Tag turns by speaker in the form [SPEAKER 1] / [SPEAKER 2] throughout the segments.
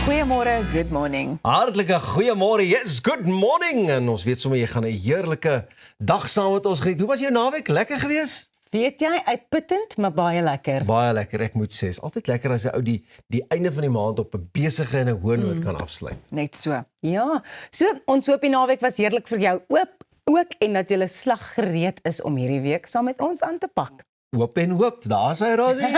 [SPEAKER 1] Goeiemôre, good morning.
[SPEAKER 2] Hartlike goeiemôre, yes, good morning. En ons weet sommer jy gaan 'n heerlike dag saam met ons geniet. Hoe was jou naweek? Lekker gewees?
[SPEAKER 3] Weet jy, uitputtend, maar baie lekker.
[SPEAKER 2] Baie lekker, ek moet sê. Is altyd lekker as 'n ou die einde van die maand op 'n besige en 'n hoë noot kan afsluit.
[SPEAKER 1] Net so.
[SPEAKER 3] Ja, so ons hoop die naweek was heerlik vir jou ook en dat jy slag gereed is om hierdie week saam met ons aan te pak.
[SPEAKER 2] Hoop en hoop, daar's hy Rosie.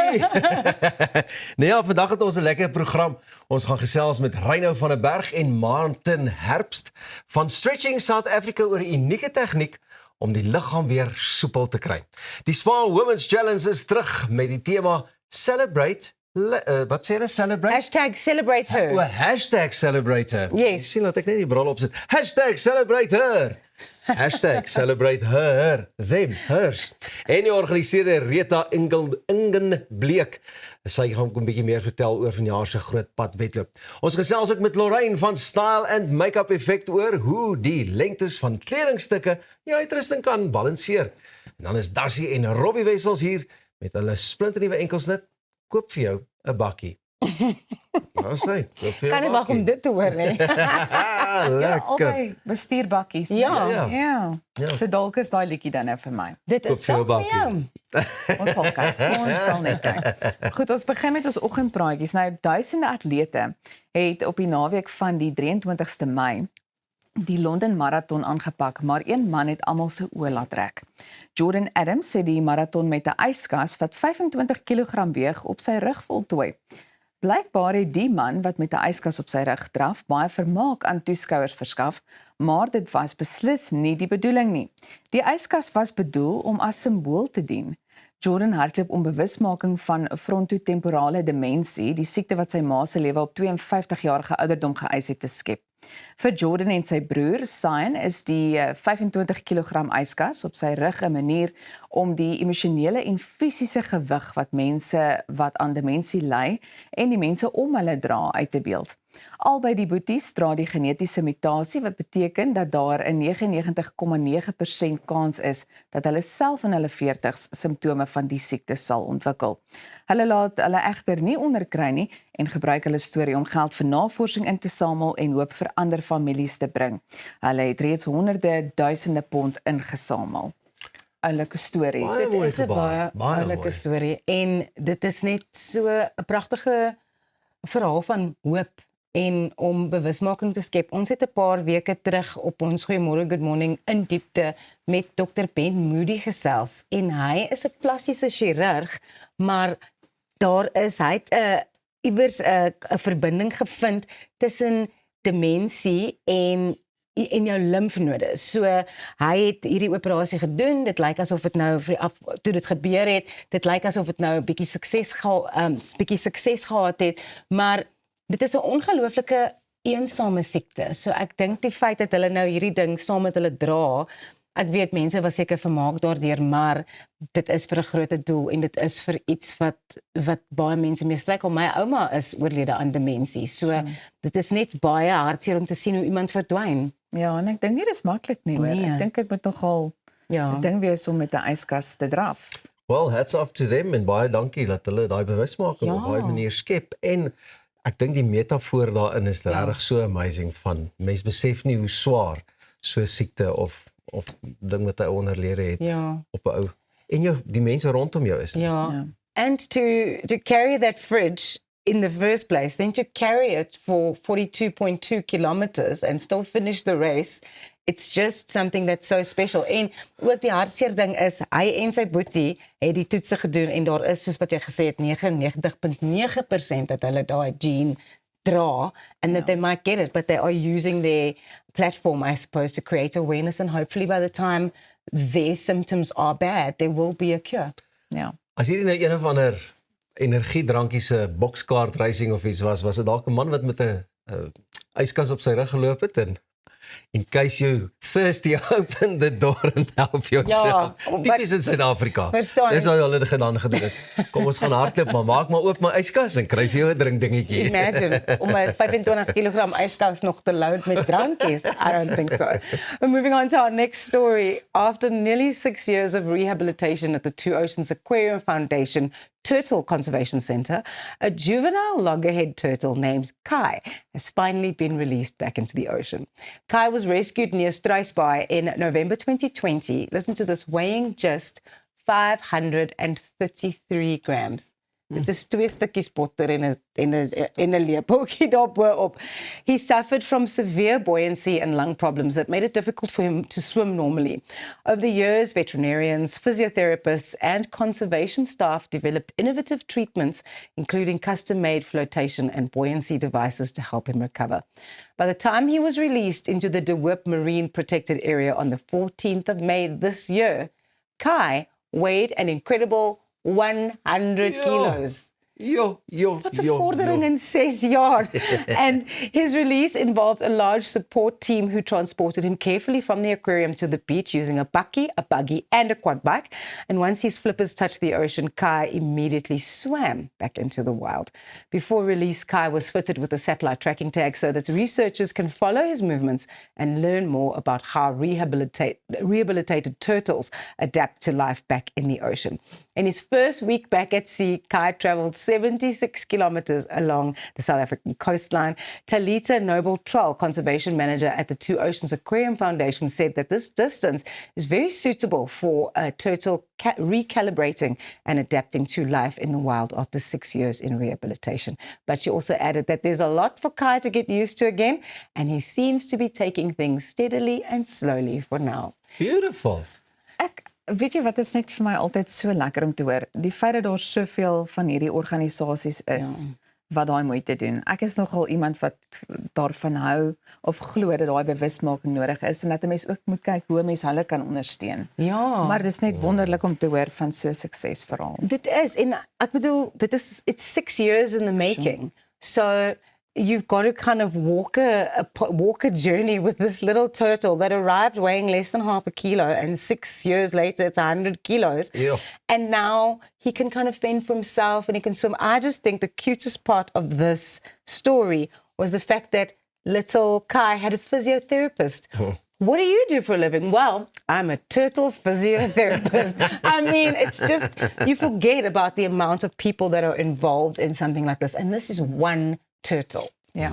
[SPEAKER 2] Nee ja, vandag het ons 'n lekker program. Ons gaan gesels met Reino van der Berg en Martin Herbst van Stretching South Africa oor 'n unieke tegniek om die liggaam weer soepel te kry. Die Small Women's Challenge is terug met die tema Celebrate. Wat sê hulle? Celebrate?
[SPEAKER 3] #celebrate her.
[SPEAKER 2] #celebrate her.
[SPEAKER 3] Yes.
[SPEAKER 2] Jy sien dat ek net die bril opsit. #celebrate her. #celebrate her, them, hers. En die organiseerder Rita Ingen Bleek. Sy gaan 'n bietjie meer vertel oor vanjaar se groot padwedloop. Ons gesels ook met Lorraine van Style and Makeup Effect oor hoe die lengtes van kledingstukke jou uitrusting kan balanseer. En dan is Dassie en Robbie Wessels hier met hulle splinternuwe enkelsnit. Koop vir jou 'n bakkie. Ja, sê, koop vir jou
[SPEAKER 3] Kan nie wag om dit te hoor nie.
[SPEAKER 1] Ja,
[SPEAKER 2] lekker.
[SPEAKER 1] albei bestuurbakkies.
[SPEAKER 3] Ja.
[SPEAKER 1] Ja. So dalk is daai liedjie dan nou vir my.
[SPEAKER 3] Dit
[SPEAKER 2] Koop
[SPEAKER 3] is
[SPEAKER 2] vir jou
[SPEAKER 3] dalk vir jou.
[SPEAKER 1] Ons sal kyk. Ons sal net kyk. Goed, ons begin met ons oggendpraatjies. Nou duisende atlete het op die naweek van die 23ste Mei die Londen Marathon aangepak, maar een man het almal se oë laat trek. Jordan Adams het die marathon met 'n yskas wat 25 kg weeg op sy rug voltooi. Blykbaar het die man wat met 'n yskas op sy rug draf baie vermaak aan toeskouers verskaf, maar dit was beslis nie die bedoeling nie. Die yskas was bedoel om as simbool te dien. Jordan hardloop om bewusmaking van frontotemporale demensie, die siekte wat sy ma se lewe op 52-jarige ouderdom geëis het, te skep. Vir Jordan en sy broer, Cyan, is die 25 kg yskas op sy rug 'n manier om die emosionele en fisiese gewig wat mense wat aan demensie ly en die mense om hulle dra uit te beeld. Albei die boeties dra die genetiese mutasie wat beteken dat daar 'n 99,9% kans is dat hulle self in hulle 40's simptome van die siekte sal ontwikkel. Hulle laat hulle egter nie onderkry nie en gebruik hulle storie om geld vir navorsing in te samel en hoop vir ander families te bring. Hulle het reeds honderde duisende pond ingesamel. Oulike storie.
[SPEAKER 2] Baie
[SPEAKER 3] Dit
[SPEAKER 2] mooi
[SPEAKER 3] is 'n
[SPEAKER 2] gebaar, baie
[SPEAKER 3] oulike
[SPEAKER 2] mooi.
[SPEAKER 3] storie en dit is net so 'n pragtige verhaal van hoop en om bewusmaking te skep. Ons het 'n paar weke terug op ons Goeiemôre Good Morning in diepte met Dr. Ben Moody gesels en hy is 'n plastiese chirurg, maar hy het iewers 'n verbinding gevind tussen demensie en jou limfnode. So hy het hierdie operasie gedoen. Dit lyk asof dit nou toe dit gebeur het, dit lyk asof dit nou 'n bietjie sukses gehad het, maar dit is 'n ongelooflike eensame siekte. So ek dink die feit dat hulle nou hierdie ding saam met hulle dra, ek weet mense was seker vermaak daardeur, maar dit is vir 'n groot doel en dit is vir iets wat baie mense mee struikel. My ouma is oorlede aan demensie. So dit is net baie hartseer om te sien hoe iemand verdwyn.
[SPEAKER 1] Ja, en ek dink nie dis maklik nie, hoor.
[SPEAKER 3] Nee.
[SPEAKER 1] Ek dink dit moet nogal 'n ding wees om met 'n yskas te draf.
[SPEAKER 2] Well, hats off to them en baie dankie dat hulle daai bewusmaking op daai manier skep. En ek dink die metafoor daarin is regtig so amazing van mens besef nie hoe swaar so siekte of ding wat hy onderlede het op 'n ou en die mense rondom jou is.
[SPEAKER 3] Ja. And to carry that fridge in the first place, then to carry it for 42.2 kilometers and still finish the race, it's just something that's so special. En ook die hartseer ding is, hy en sy boetie het die toetse gedoen en daar is, soos wat jy gesê het, 99.9% dat hulle daai gene dra and that they might get it, but they are using their platform, I suppose, to create awareness and hopefully by the time their symptoms are bad, there will be a cure.
[SPEAKER 1] Ja.
[SPEAKER 2] As hierdie nou een of ander energiedrankie se boxcard racing of iets was dit dalk 'n man wat met 'n yskas op sy rug geloop het en in case you thirsty, open the door and help yourself. Typies in Suid-Afrika.
[SPEAKER 3] Verstaan.
[SPEAKER 2] Dis wat hulle gedaan het. Kom ons gaan hardloop, maar maak maar oop my yskas en kry vir jou 'n drinkdingetjie.
[SPEAKER 3] Imagine, om 'n 25 kg yskas nog te load met drankies. I don't think so. We're moving on to our next story. After nearly 6 years of rehabilitation at the Two Oceans Aquarium Foundation, Turtle Conservation Center, a juvenile loggerhead turtle named Kai has finally been released back into the ocean. Kai was rescued near Struisbaai in November 2020. Listen to this, weighing just 533 grams. Dit is 2 stukkies botter en 'n lepeltjie daarop. He suffered from severe buoyancy and lung problems that made it difficult for him to swim normally. Over the years, veterinarians, physiotherapists, and conservation staff developed innovative treatments, including custom-made flotation and buoyancy devices to help him recover. By the time he was released into the De Hoop Marine Protected Area on the 14th of May this year, Kai weighed an incredible 100 kilos. Wat 'n vordering in 6 jaar. And his release involved a large support team who transported him carefully from the aquarium to the beach using a bakkie, a buggy, and a quad bike. And once his flippers touched the ocean, Kai immediately swam back into the wild. Before release, Kai was fitted with a satellite tracking tag so that researchers can follow his movements and learn more about how rehabilitated turtles adapt to life back in the ocean. In his first week back at sea, Kai traveled 76 kilometers along the South African coastline. Talita Noble-Troll, conservation manager at the Two Oceans Aquarium Foundation, said that this distance is very suitable for a turtle recalibrating and adapting to life in the wild after 6 years in rehabilitation. But she also added that there's a lot for Kai to get used to again, and he seems to be taking things steadily and slowly for now.
[SPEAKER 2] Beautiful.
[SPEAKER 1] Weet jy wat is net vir my altyd so lekker om te hoor? Die feit dat daar soveel van hierdie organisasies is wat daai moeite doen. Ek is nogal iemand wat daarvan hou of glo dat daai bewusmaking nodig is en dat 'n mens ook moet kyk hoe 'n mens hulle kan ondersteun.
[SPEAKER 3] Ja.
[SPEAKER 1] Maar dis net wonderlik om te hoor van so 'n suksesverhaal.
[SPEAKER 3] Dit is, en ek bedoel, it's 6 years in the making. So you've got to kind of walk a journey with this little turtle that arrived weighing less than half a kilo, and 6 years later it's 100 kilos.
[SPEAKER 2] Yeah.
[SPEAKER 3] And now he can kind of fend for himself and he can swim. I just think the cutest part of this story was the fact that little Kai had a physiotherapist. What do you do for a living? Well, I'm a turtle physiotherapist. I mean, it's just, you forget about the amount of people that are involved in something like this. And this is one turtle.
[SPEAKER 1] Ja.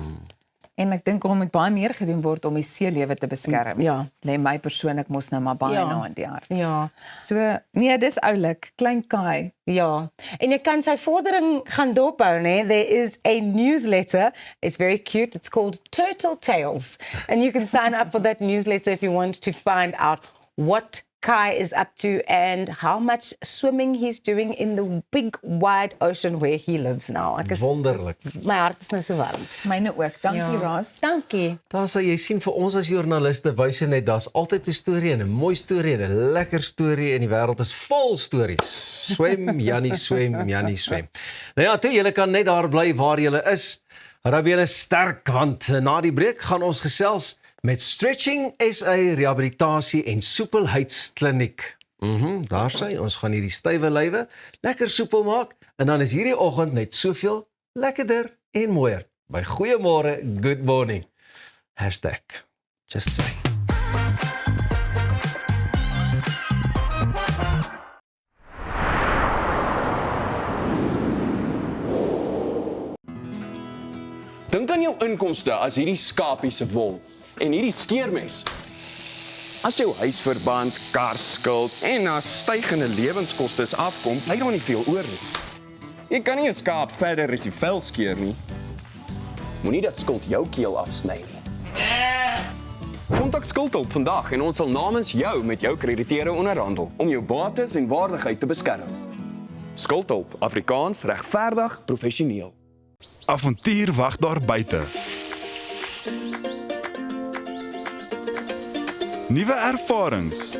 [SPEAKER 1] En ek dink moet baie meer gedoen word om die seelewe te beskerm.
[SPEAKER 3] Ja.
[SPEAKER 1] Lê my persoonlik mos nou maar baie na in die hart.
[SPEAKER 3] Ja.
[SPEAKER 1] So, nee, dis oulik, klein Kai.
[SPEAKER 3] Ja. En jy kan sy vordering gaan dophou, né? There is a newsletter. It's very cute. It's called Turtle Tales. And you can sign up for that newsletter if you want to find out what Kai is up to and how much swimming he's doing in the big wide ocean where he lives now.
[SPEAKER 2] Wonderlik.
[SPEAKER 3] My hart is nou so warm.
[SPEAKER 1] Myne ook. Dankie, Ras.
[SPEAKER 3] Dankie.
[SPEAKER 2] Daar sal jy sien vir ons as joernaliste wys jy net daar's altyd 'n storie en 'n mooi storie en 'n lekker storie en die wêreld is vol stories. Swem, Jannie, swem, Jannie, swem. Nou ja, toe julle kan net daar bly waar julle is. Hou julle sterk want na die breek gaan ons gesels met Stretching SA Rehabilitasie en Soepelheidskliniek. Daar sê ons gaan hierdie stywe lywe lekker soepel maak en dan is hierdie oggend net soveel lekkerder en mooier. By goeiemôre, good morning. #just say.
[SPEAKER 4] Dink aan jou inkomste as hierdie skapie se wol en hierdie skeermes. As jou huisverband, karskuld en na stygende lewenskoste afkom, bly daar nie veel oor nie. Jy kan nie 'n skaap verder as die vel skeer nie. Moenie dat skuld jou keel afsny nie. Kontak Skuldhulp vandag en ons sal namens jou met jou krediteure onderhandel om jou bates en waardigheid te beskerm. Skuldhulp, Afrikaans, regverdig, professioneel.
[SPEAKER 5] Avontuur wag daar buite. Nuwe ervarings.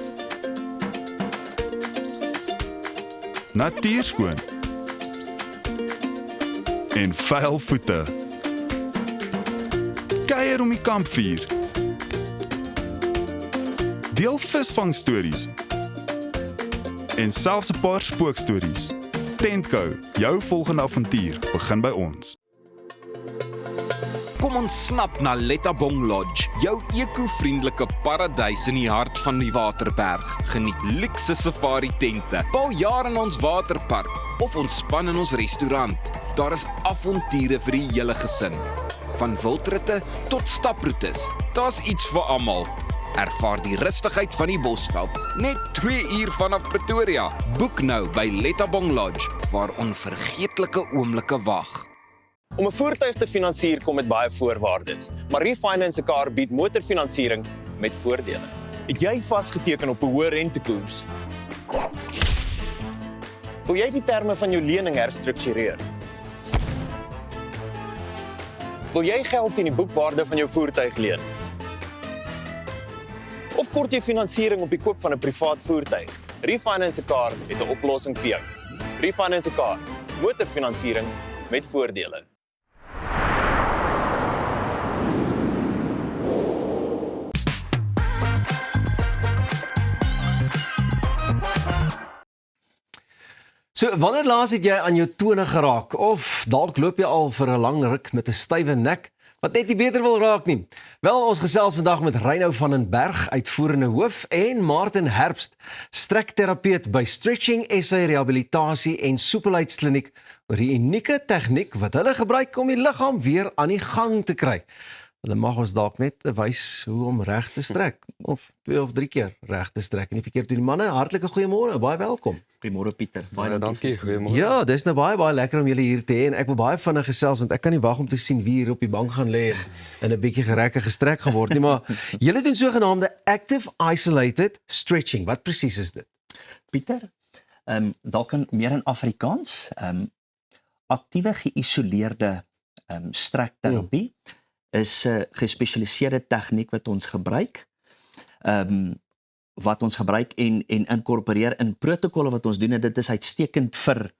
[SPEAKER 5] Natuurskoon. En vuil voete. Kuier om die kampvuur. Deel visvangstories. En selfs 'n paar spookstories. Tentco, jou volgende avontuur begin by ons.
[SPEAKER 6] Kom ontsnap na Lettabong Lodge, jou eco-vriendelike paradys in die hart van die Waterberg. Geniet luukse safari tente, bou jaar in ons waterpark, of ontspan in ons restaurant. Daar is avonture vir die hele gesin. Van wildritte tot staproetes, daar's iets vir almal. Ervaar die rustigheid van die Bosveld, net 2 uur vanaf Pretoria. Boek nou by Lettabong Lodge, waar onvergeetlike oomblikke wag.
[SPEAKER 7] Om 'n voertuig te finansier kom met baie voorwaardes, maar Refinance 'n Car bied motorfinansiering met voordele. Het jy vasgeteken op 'n hoë rentekoers? Wil jy die terme van jou lening herstruktureer? Wil jy geld teen die boekwaarde van jou voertuig leen? Of kort jy finansiering op die koop van 'n privaat voertuig? Refinance 'n Car het 'n oplossing vir jou. Refinance 'n Car, motorfinansiering met voordele.
[SPEAKER 2] So, wanneer laas het jy aan jou tone geraak of dalk loop jy al vir 'n lang ruk met 'n stywe nek wat net nie beter wil raak nie? Wel, ons gesels vandag met Reino van den Berg, uitvoerende hoof, en Martin Herbst, strekterapeut by Stretching SA Rehabilitasie en Soepelheidskliniek, oor die unieke tegniek wat hulle gebruik om die liggaam weer aan die gang te kry. Hulle mag ons dalk net wys hoe om reg te strek, of 2 of 3 keer reg te strek. En nie verkeerd doen. Manne, hartlike goeiemôre, baie welkom.
[SPEAKER 8] Goeiemôre Pieter.
[SPEAKER 9] Baie dankie, goeiemôre.
[SPEAKER 2] Ja, dis nou baie lekker om julle hier te hê en ek wil baie vinnig gesels want ek kan nie wag om te sien wie hier op die bank gaan lê en 'n bietjie gerekke gestrek gaan word nie, maar julle doen sogenaamde active isolated stretching. Wat presies is dit?
[SPEAKER 8] Pieter, dalk meer in Afrikaans, aktiewe geïsoleerde strekterapie is 'n gespesialiseerde tegniek wat ons gebruik. Wat ons gebruik en inkorporeer in protokolle wat ons doen, en dit is uitstekend vir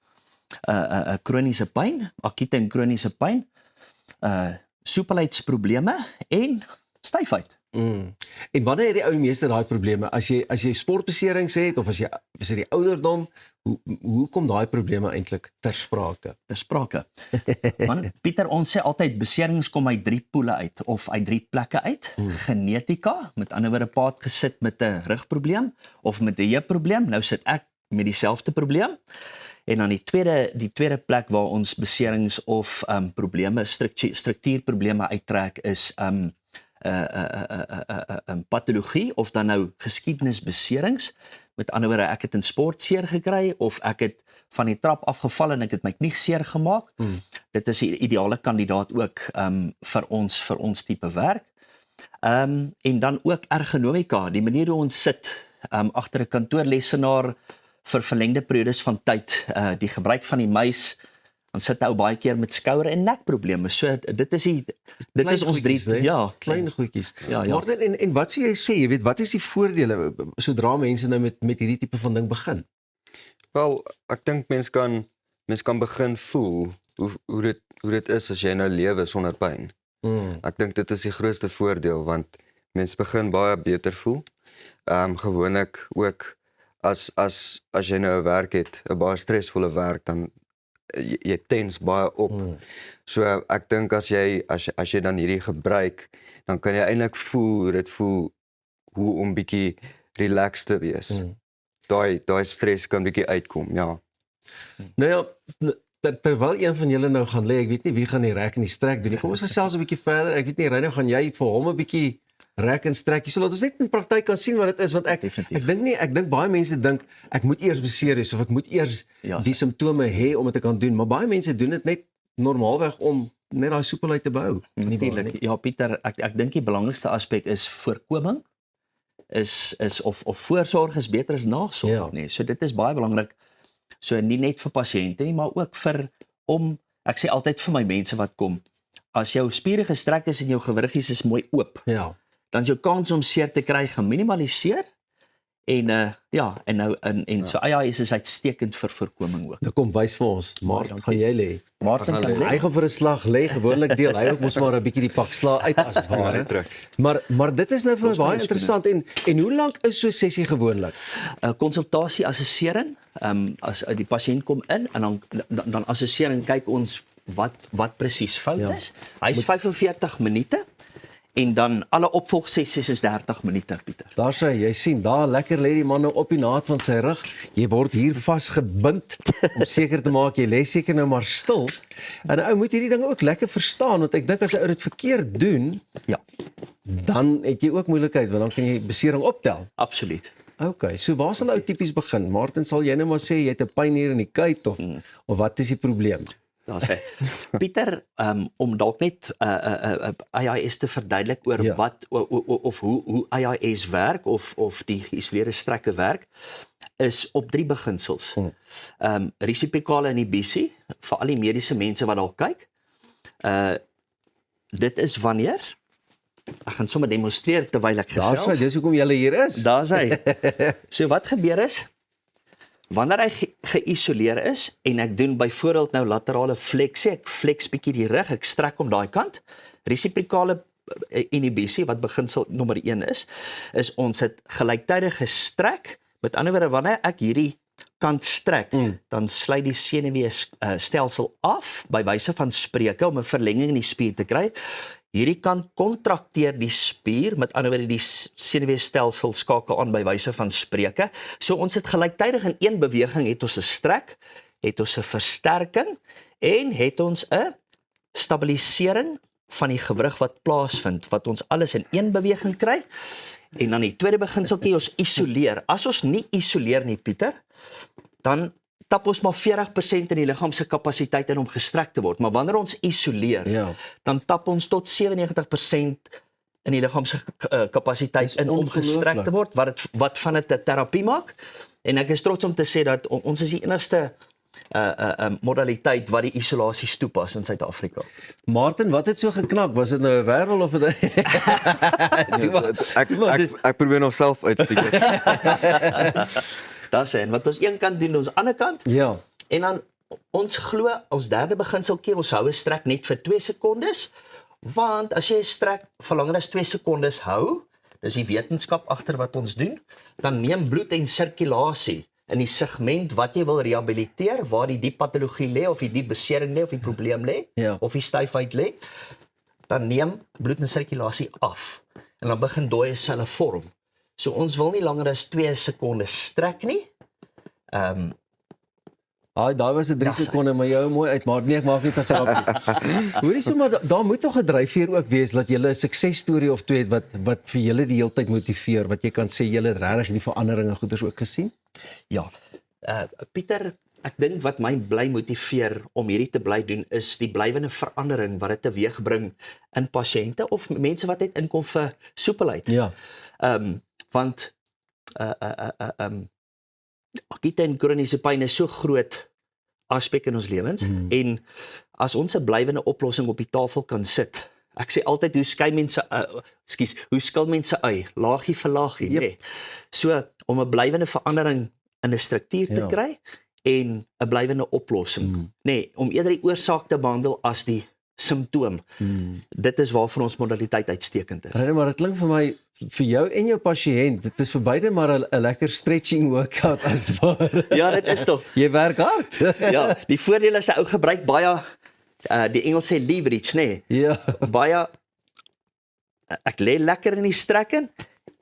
[SPEAKER 8] kroniese pyn, akute en kroniese pyn, soepelheidsprobleme en styfheid.
[SPEAKER 2] En wanneer het die ou meeste daai probleme? As jy sportbeserings het of as dit die ouderdom, hoe kom daai probleme eintlik ter sprake?
[SPEAKER 8] Ter sprake. Want Pieter, ons sê altyd beserings kom uit 3 poele uit of uit 3 plekke uit. Genetika, met ander woorde pa het gesit met 'n rugprobleem of met 'n heupprobleem, nou sit ek met dieselfde probleem. En dan die tweede plek waar ons beserings of probleme, struktuurprobleme uittrek is patologie of dan nou geskiedenisbeserings. Met ander woorde, ek het in sport seer gekry of ek het van die trap afgeval en ek het my knie seer gemaak. Dit is 'n ideale kandidaat ook vir ons tipe werk. En dan ook ergonomika, die manier hoe ons sit agter 'n kantoorlesenaar vir verlengde periodes van tyd, die gebruik van die muis, dan sit ou baie keer met skouer en nekprobleme. So dit is ons 3, ja,
[SPEAKER 2] klein goedjies.
[SPEAKER 8] Ja.
[SPEAKER 2] Martin, en wat sê jy weet, wat is die voordele sodra mense nou met hierdie tipe van ding begin?
[SPEAKER 9] Wel, ek dink mens kan begin voel hoe dit is as jy nou lewe sonder pyn. Ek dink dit is die grootste voordeel want mens begin baie beter voel. Gewoonlik ook as jy nou 'n werk het, 'n baie stresvolle werk, dan jy tens baie op. So ek dink as jy dan hierdie gebruik, dan kan jy eintlik voel hoe om bietjie relaxed te wees. Daai stres kan bietjie uitkom, ja.
[SPEAKER 2] Nou ja, terwyl een van julle nou gaan lê, ek weet nie wie gaan die rek en die strek doen nie. Kom ons gesels 'n bietjie verder. Ek weet nie, Reino, gaan jy vir hom 'n bietjie rek en strek, sodat ons net in praktyk kan sien wat dit is, want ek dink baie mense dink ek moet eers beseer wees of ek moet eers die simptome hê om dit te kan doen, maar baie mense doen dit net normaalweg om net daai soepelheid te behou.
[SPEAKER 8] Natuurlik. Ja, Pieter, ek dink die belangrikste aspek is voorkoming. Of voorsorg is beter as nasorg, nee. So dit is baie belangrik. So nie net vir pasiënte nie, maar ook ek sê altyd vir my mense wat kom, as jou spiere gestrek is en jou gewriggies is mooi oop, dan is jou kans om seer te kry geminimaliseer. En so AIS is uitstekend vir voorkoming ook.
[SPEAKER 2] Nou kom, wys vir ons. Martin, gaan jy lê?
[SPEAKER 8] Martin kan lê.
[SPEAKER 2] Hy gaan vir 'n slag lê, gewoonlik deel hy ook mos maar 'n bietjie die pak sla uit as het ware. Maar dit is nou vir my baie interessant. En hoe lank is so 'n sessie gewoonlik?
[SPEAKER 8] Konsultasie assessering, as die pasiënt kom in en dan assessering kyk ons wat presies fout is. Hy's 45 minute. En dan alle opvolgsessies is 30 minute, Pieter.
[SPEAKER 2] Daar sê jy sien, daar lekker lê die man nou op die naad van sy rug. Jy word hier vasgebind om seker te maak jy lê seker nou maar stil. En ou moet hierdie ding ook lekker verstaan, want ek dink as 'n ou dit verkeerd doen,
[SPEAKER 8] Ja,
[SPEAKER 2] dan het jy ook moeilikheid want dan kan jy besering optel.
[SPEAKER 8] absoluut.
[SPEAKER 2] Okay, so waar sal ou tipies begin? Martin, sal jy nou maar sê jy het 'n pyn hier in die kuit of wat is die probleem?
[SPEAKER 8] Daar sê Pieter, om dalk net AIS te verduidelik oor
[SPEAKER 2] Ja.
[SPEAKER 8] wat of hoe AIS werk of die geïsoleerde strekke werk, is op 3 beginsels. Resipikale inhibisie vir al die mediese mense wat dalk kyk. Dit is wanneer ek gaan sommer demonstreer terwyl ek
[SPEAKER 2] Daar
[SPEAKER 8] gesels.
[SPEAKER 2] sê dis hoekom jy hier is.
[SPEAKER 8] Daar's hy. So wat gebeur is, wanneer hy geïsoleer is en ek doen byvoorbeeld nou laterale fleksie, ek flex bietjie die rug, ek strek om daai kant. Resipikale inhibisie wat beginsel nommer 1 is ons het gelyktydig gestrek. Met ander woorde, wanneer ek hierdie kant strek, dan sluit die senuweestelsel af by wyse van spreuke om 'n verlenging in die spier te kry. Hierdie kant kontrakteer die spier, met ander woorde die senuweestelsel skakel aan by wyse van spreuke. So ons het gelyktydig in een beweging het ons 'n strek, het ons 'n versterking en het ons 'n stabilisering van die gewrig wat plaasvind, wat ons alles in een beweging kry. En dan die tweede beginseltjie, ons isoleer. As ons nie isoleer nie, Pieter, dan tap ons maar 40% in die liggaam se kapasiteit in om gestrek te word. Maar wanneer ons isoleer,
[SPEAKER 2] Ja.
[SPEAKER 8] dan tap ons tot 97% in die liggaam se kapasiteit in om gestrek te word, wat van dit 'n terapie maak. En ek is trots om te sê dat ons is die enigste modaliteit wat die isolasie toepas in Suid-Afrika.
[SPEAKER 2] Martin, wat het so geknak? Was dit nou 'n wêreld of het
[SPEAKER 9] Ek probeer nog self uitfigure.
[SPEAKER 8] Daar sê, en wat ons een kant doen, ons ander kant.
[SPEAKER 2] Ja.
[SPEAKER 8] En dan ons glo, ons derde beginseltjie, ons hou 'n strek net vir 2 sekondes, want as jy 'n strek vir langer as 2 sekondes hou, dis die wetenskap agter wat ons doen, dan neem bloed en sirkulasie in die segment wat jy wil rehabiliteer, waar die patologie lê of die besering lê of die probleem lê,
[SPEAKER 2] Ja.
[SPEAKER 8] of die styfheid lê, dan neem bloed en sirkulasie af en dan begin dooie selle vorm. So ons wil nie langer as 2 sekondes strek nie.
[SPEAKER 2] Daai was 'n 3 sekonde, maar jy hou mooi uit, maar nee, ek maak net 'n grapjie. Hoorie sommer, daar moet tog 'n dryfveer ook wees dat jy 'n suksesstorie of twee het wat vir julle die hele tyd motiveer, wat jy kan sê julle het regtig die veranderinge goeders ook gesien?
[SPEAKER 8] Ja. Pieter, ek dink wat my bly motiveer om hierdie te bly doen is die blywende verandering wat dit teweegbring in pasiënte of mense wat net inkom vir soepelheid.
[SPEAKER 2] Ja.
[SPEAKER 8] Want akute en kroniese pyn is so groot aspek in ons lewens en as ons 'n blywende oplossing op die tafel kan sit. Ek sê altyd hoe skei mense hoe skil mense ui, laagie vir laagie, nê. So om 'n blywende verandering in 'n struktuur te kry en 'n blywende oplossing, nê, om eerder die oorsaak te behandel as die simptoom. Dit is waarvan ons modaliteit uitstekend is.
[SPEAKER 2] Rene, maar dit klink vir my vir jou en jou pasiënt, dit is vir beide maar 'n lekker stretching workout as dit ware.
[SPEAKER 8] Ja, dit is tog.
[SPEAKER 2] Jy werk hard.
[SPEAKER 8] Ja, die voordeel is 'n ou gebruik baie die Engels sê leverage, nê.
[SPEAKER 2] Ja.
[SPEAKER 8] Baie ek lê lekker in die strekken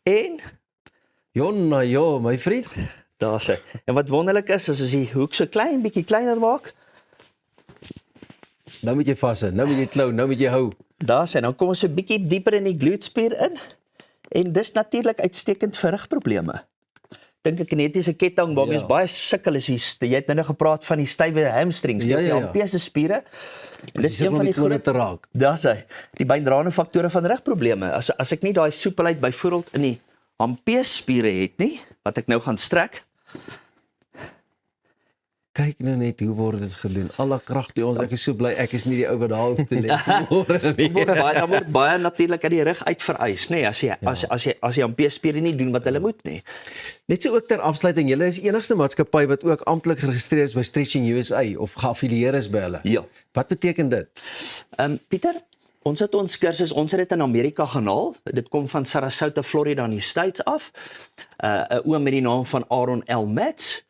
[SPEAKER 8] en
[SPEAKER 2] Jonna, ja, my vriend.
[SPEAKER 8] daar sê. En wat wonderlik is as die hoek so klein bietjie kleiner maak,
[SPEAKER 2] Nou moet jy vashou, nou moet jy klou, nou moet jy hou.
[SPEAKER 8] daar sê, dan kom ons so bietjie dieper in die glutspier in. En dis natuurlik uitstekend vir rugprobleme. Dink 'n kinetiese ketting waarmee ons baie sukkel is jy het nou gepraat van die stywe hamstrings, die Hampeese spiere. En dis een van die groot
[SPEAKER 2] te raak.
[SPEAKER 8] Daar's hy. Die byndraende faktore van rugprobleme. As ek nie daai soepelheid byvoorbeeld in die Hampeese spiere het nie, wat ek nou gaan strek.
[SPEAKER 2] Kyk nou net hoe word dit gedoen. Alle krag die ons, ek is so bly ek is nie die ou wat daar hoef te lê.
[SPEAKER 8] Dan word baie natuurlik uit die rug uit vereis, nê, as jy Hampeese spiere nie doen wat hulle moet nie.
[SPEAKER 2] Net so ook ter afsluiting, julle is die enigste maatskappy wat ook amptelik geregistreer is by Stretching USA of geaffilieer is by hulle.
[SPEAKER 8] Ja.
[SPEAKER 2] Wat beteken dit?
[SPEAKER 8] Pieter, ons het ons kursus, ons het dit in Amerika gaan haal. Dit kom van Sarasota, Florida in die States af. 'n oom met die naam van Aaron L. Metz.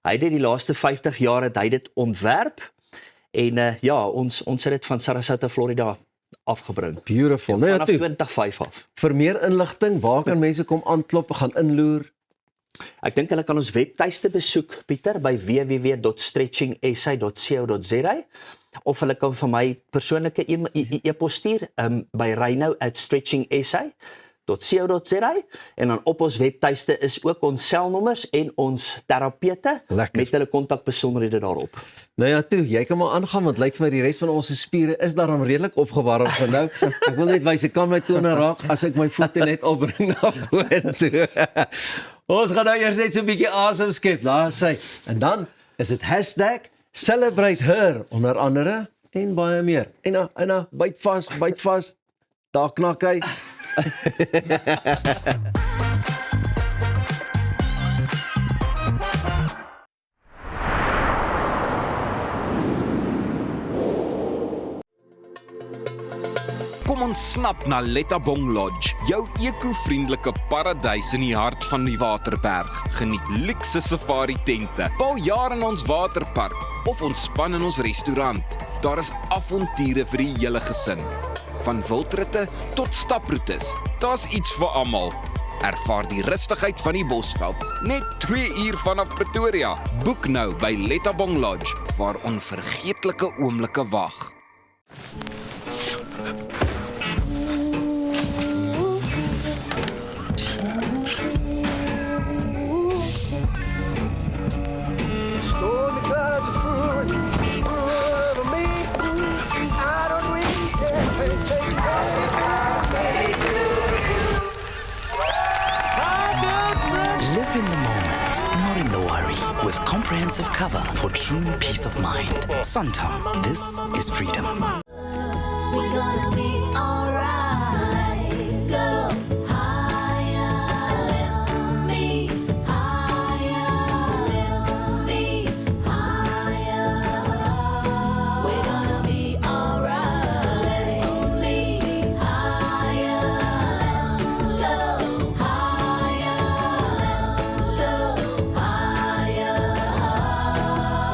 [SPEAKER 8] Hy het die laaste 50 jaar het hy dit ontwerp. En ons het dit van Sarasota, Florida afgebring.
[SPEAKER 2] Beautiful. Nou ja,
[SPEAKER 8] Vanaf
[SPEAKER 2] toe,
[SPEAKER 8] 2005 af.
[SPEAKER 2] vir meer inligting, waar kan mense kom aanklop, gaan inloer?
[SPEAKER 8] Ek dink hulle kan ons webtuiste besoek, Pieter, by www.stretchingsa.co.za of hulle kan vir my persoonlike e-pos stuur by reynou@stretchingsa.co.za en dan op ons webtuiste is ook ons selnommers en ons terapeute
[SPEAKER 2] Lekker.
[SPEAKER 8] met hulle kontakbesonderhede daarop.
[SPEAKER 2] Nou ja, toe, jy kan maar aangaan want lyk vir my die res van ons spiere is daarom redelik opgewarm vir nou. Ek wil net wys ek kan my tone raak as ek my voete net opbring na vorentoe. Ons gaan nou eers net so 'n bietjie asem skep, daar sê. En dan is dit #CelebrateHer onder andere en baie meer. En byt vas. Daar knak hy.
[SPEAKER 6] Kom ons snap na Lettabong Lodge, jou eco-vriendelike paradys in die hart van die Waterberg. Geniet luukse safari tente, bou jaar in ons waterpark of ontspan in ons restaurant. Daar is avonture vir die hele gesin. Van wildritte tot staproetes, daar's iets vir almal. Ervaar die rustigheid van die Bosveld, net 2 uur vanaf Pretoria. Boek nou by Lettabong Lodge, waar onvergeetlike oomblikke wag.
[SPEAKER 10] Live in the moment, not in the worry. With comprehensive cover for true peace of mind. Santam, this is freedom.
[SPEAKER 11] We're gonna be alright. Go higher, lift me higher, lift me higher. We're gonna be alright. Lift me higher, let's go higher, let's go higher.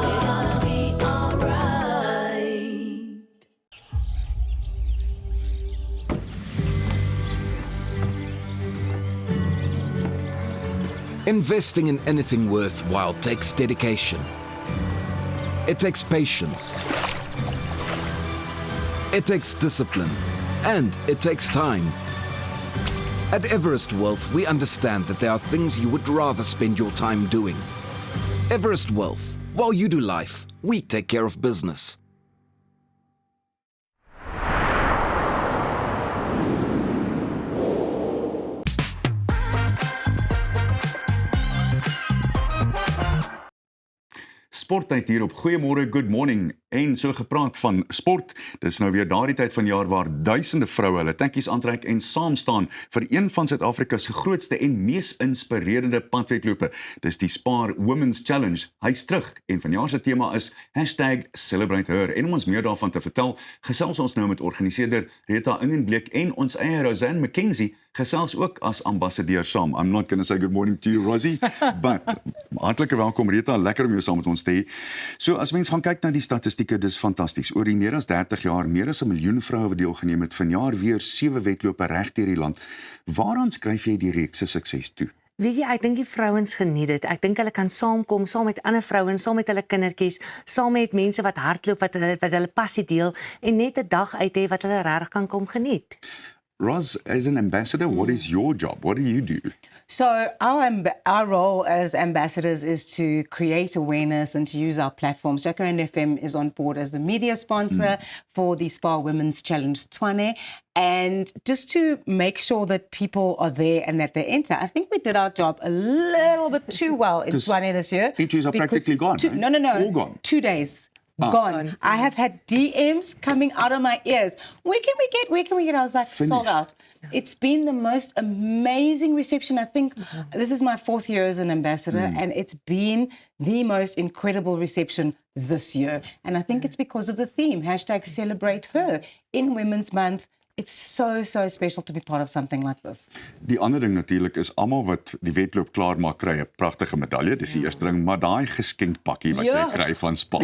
[SPEAKER 11] We're gonna be alright.
[SPEAKER 6] Investing in anything worthwhile takes dedication. It takes patience. It takes discipline. And it takes time. At Everest Wealth, we understand that there are things you would rather spend your time doing. Everest Wealth. While you do life, we take care of business.
[SPEAKER 5] Sporttyd hier op Goeiemôre, Good Morning. En so gepraat van sport, dis nou weer daardie tyd van jaar waar duisende vroue hulle tekkies aantrek en saam staan vir een van Suid-Afrika se grootste en mees inspirerende padwedlope. Dis die Spar Women's Challenge. Hy's terug en vanjaar se tema is #CelebrateHer. En om ons meer daarvan te vertel, gesels ons nou met organiseerder Rita Ingenbleek en ons eie Rosanne McKenzie gesels ook as ambassadeur saam. I'm not going to say good morning to you, Rosie, but hartlike welkom Rita, lekker om jou saam met ons te hê. So as mens gaan kyk na die statistieke, dis fantasties. Oor die meer as 30 jaar, meer as 1 miljoen vroue wat deelgeneem het, vanjaar weer 7 wedlope reg deur die land. Waaraan skryf jy die reeks se sukses toe?
[SPEAKER 12] Weet jy, ek dink die vrouens geniet dit. Ek dink hulle kan saamkom, saam met ander vrouens, saam met hulle kindertjies, saam met mense wat hardloop, wat hulle passie deel en net 'n dag uit hê wat hulle regtig kan kom geniet.
[SPEAKER 5] Ros, as an ambassador, what is your job? What do you do?
[SPEAKER 3] So our role as ambassadors is to create awareness and to use our platforms. Jacaranda FM is on board as the media sponsor for the Spar Women's Challenge Tshwane, and just to make sure that people are there and that they enter. I think we did our job a little bit too well in Tshwane this year.
[SPEAKER 5] Entries are practically gone, right?
[SPEAKER 3] No.
[SPEAKER 5] All gone.
[SPEAKER 3] 2 days. Gone. I have had DMs coming out of my ears. Where can we get? I was like, sold out. It's been the most amazing reception. I think this is my 4th year as an ambassador, and it's been the most incredible reception this year. And I think it's because of the theme, #CelebrateHer, in Women's Month, it's so special to be part of something like this.
[SPEAKER 5] Die ander ding natuurlik is almal wat die wedloop klaar maak kry 'n pragtige medalje. Dis die eerste ding, maar daai geskenkpakkie wat jy kry van Spa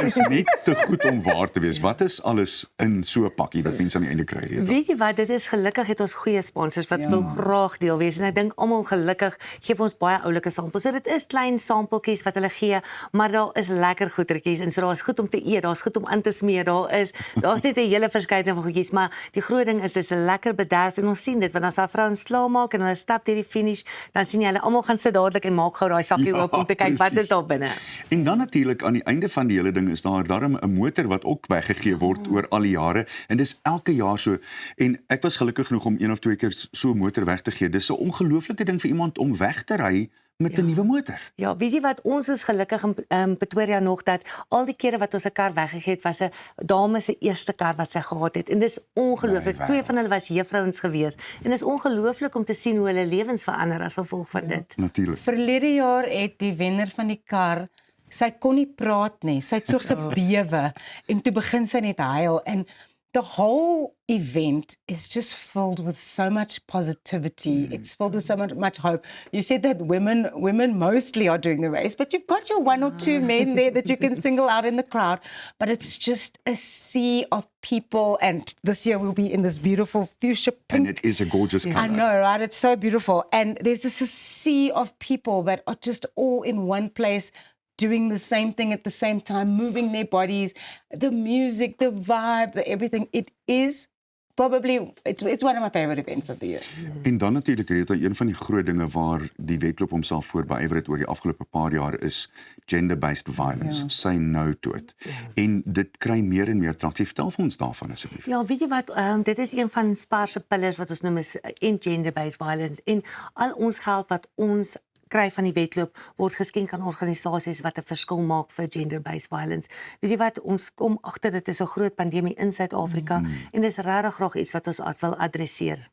[SPEAKER 5] is net te goed om waar te wees. Wat is alles in so 'n pakkie wat mense aan die einde kry, Rita?
[SPEAKER 12] Weet jy wat, dit is gelukkig het ons goeie sponsors wat wil graag deel wees en ek dink almal gelukkig gee vir ons baie oulike samples. So dit is klein sampeltjies wat hulle gee, maar daar is lekker goedertjies en so daar's goed om te eet, daar's goed om aan te smeer, daar's net 'n hele verskeidenheid van goedjies, maar die groot ding is dis 'n lekker bederf en ons sien dit want as daai vrouens klaar maak en hulle stap deur die finish, dan sien jy hulle almal gaan sit dadelik en maak gou daai sakkie oop om te kyk wat is daar binne.
[SPEAKER 5] En dan natuurlik aan die einde van die hele ding is daar darm 'n motor wat ook weggegee word oor al die jare en dis elke jaar so. En ek was gelukkig genoeg om 1 of 2 keer so 'n motor weg te gee. Dis 'n ongelooflike ding vir iemand om weg te ry met 'n nuwe motor.
[SPEAKER 12] Ja, weet jy wat, ons is gelukkig in Pretoria nog dat al die kere wat ons 'n kar weggegee het, was 'n dame se eerste kar wat sy gehad het en dis ongelooflik.
[SPEAKER 5] Nee,
[SPEAKER 12] 2 van hulle was juffrouens gewees en dis ongelooflik om te sien hoe hulle lewens verander as gevolg van dit.
[SPEAKER 5] Natuurlik.
[SPEAKER 3] Verlede jaar het die wenner van die kar, sy kon nie praat nie. Sy het so gebewe en toe begin sy net huil en the whole event is just filled with so much positivity. It's filled with so much hope. You said that women mostly are doing the race, but you've got your 1 or 2 men there that you can single out in the crowd. But it's just a sea of people, and this year we'll be in this beautiful fuchsia pink.
[SPEAKER 5] And it is a gorgeous color.
[SPEAKER 3] I know, right? It's so beautiful. And there's this a sea of people that are just all in one place, doing the same thing at the same time, moving their bodies, the music, the vibe, the everything. It is probably, it's one of my favorite events of the year.
[SPEAKER 5] En dan natuurlik Rita, een van die groot dinge waar die wedloop homself voorbywer het oor die afgelope paar jaar is gender-based violence. Say no to it. En dit kry meer en meer traksie. Vertel vir ons daarvan asseblief.
[SPEAKER 12] Ja, weet jy wat, dit is een van SPAR se pillars wat ons noem is gender-based violence en al ons geld wat ons kry van die wedloop word geskenk aan organisasies wat 'n verskil maak vir gender-based violence. Weet jy wat, ons kom agter dit is 'n groot pandemie in Suid-Afrika en dis regtig graag iets wat ons wil adresseer.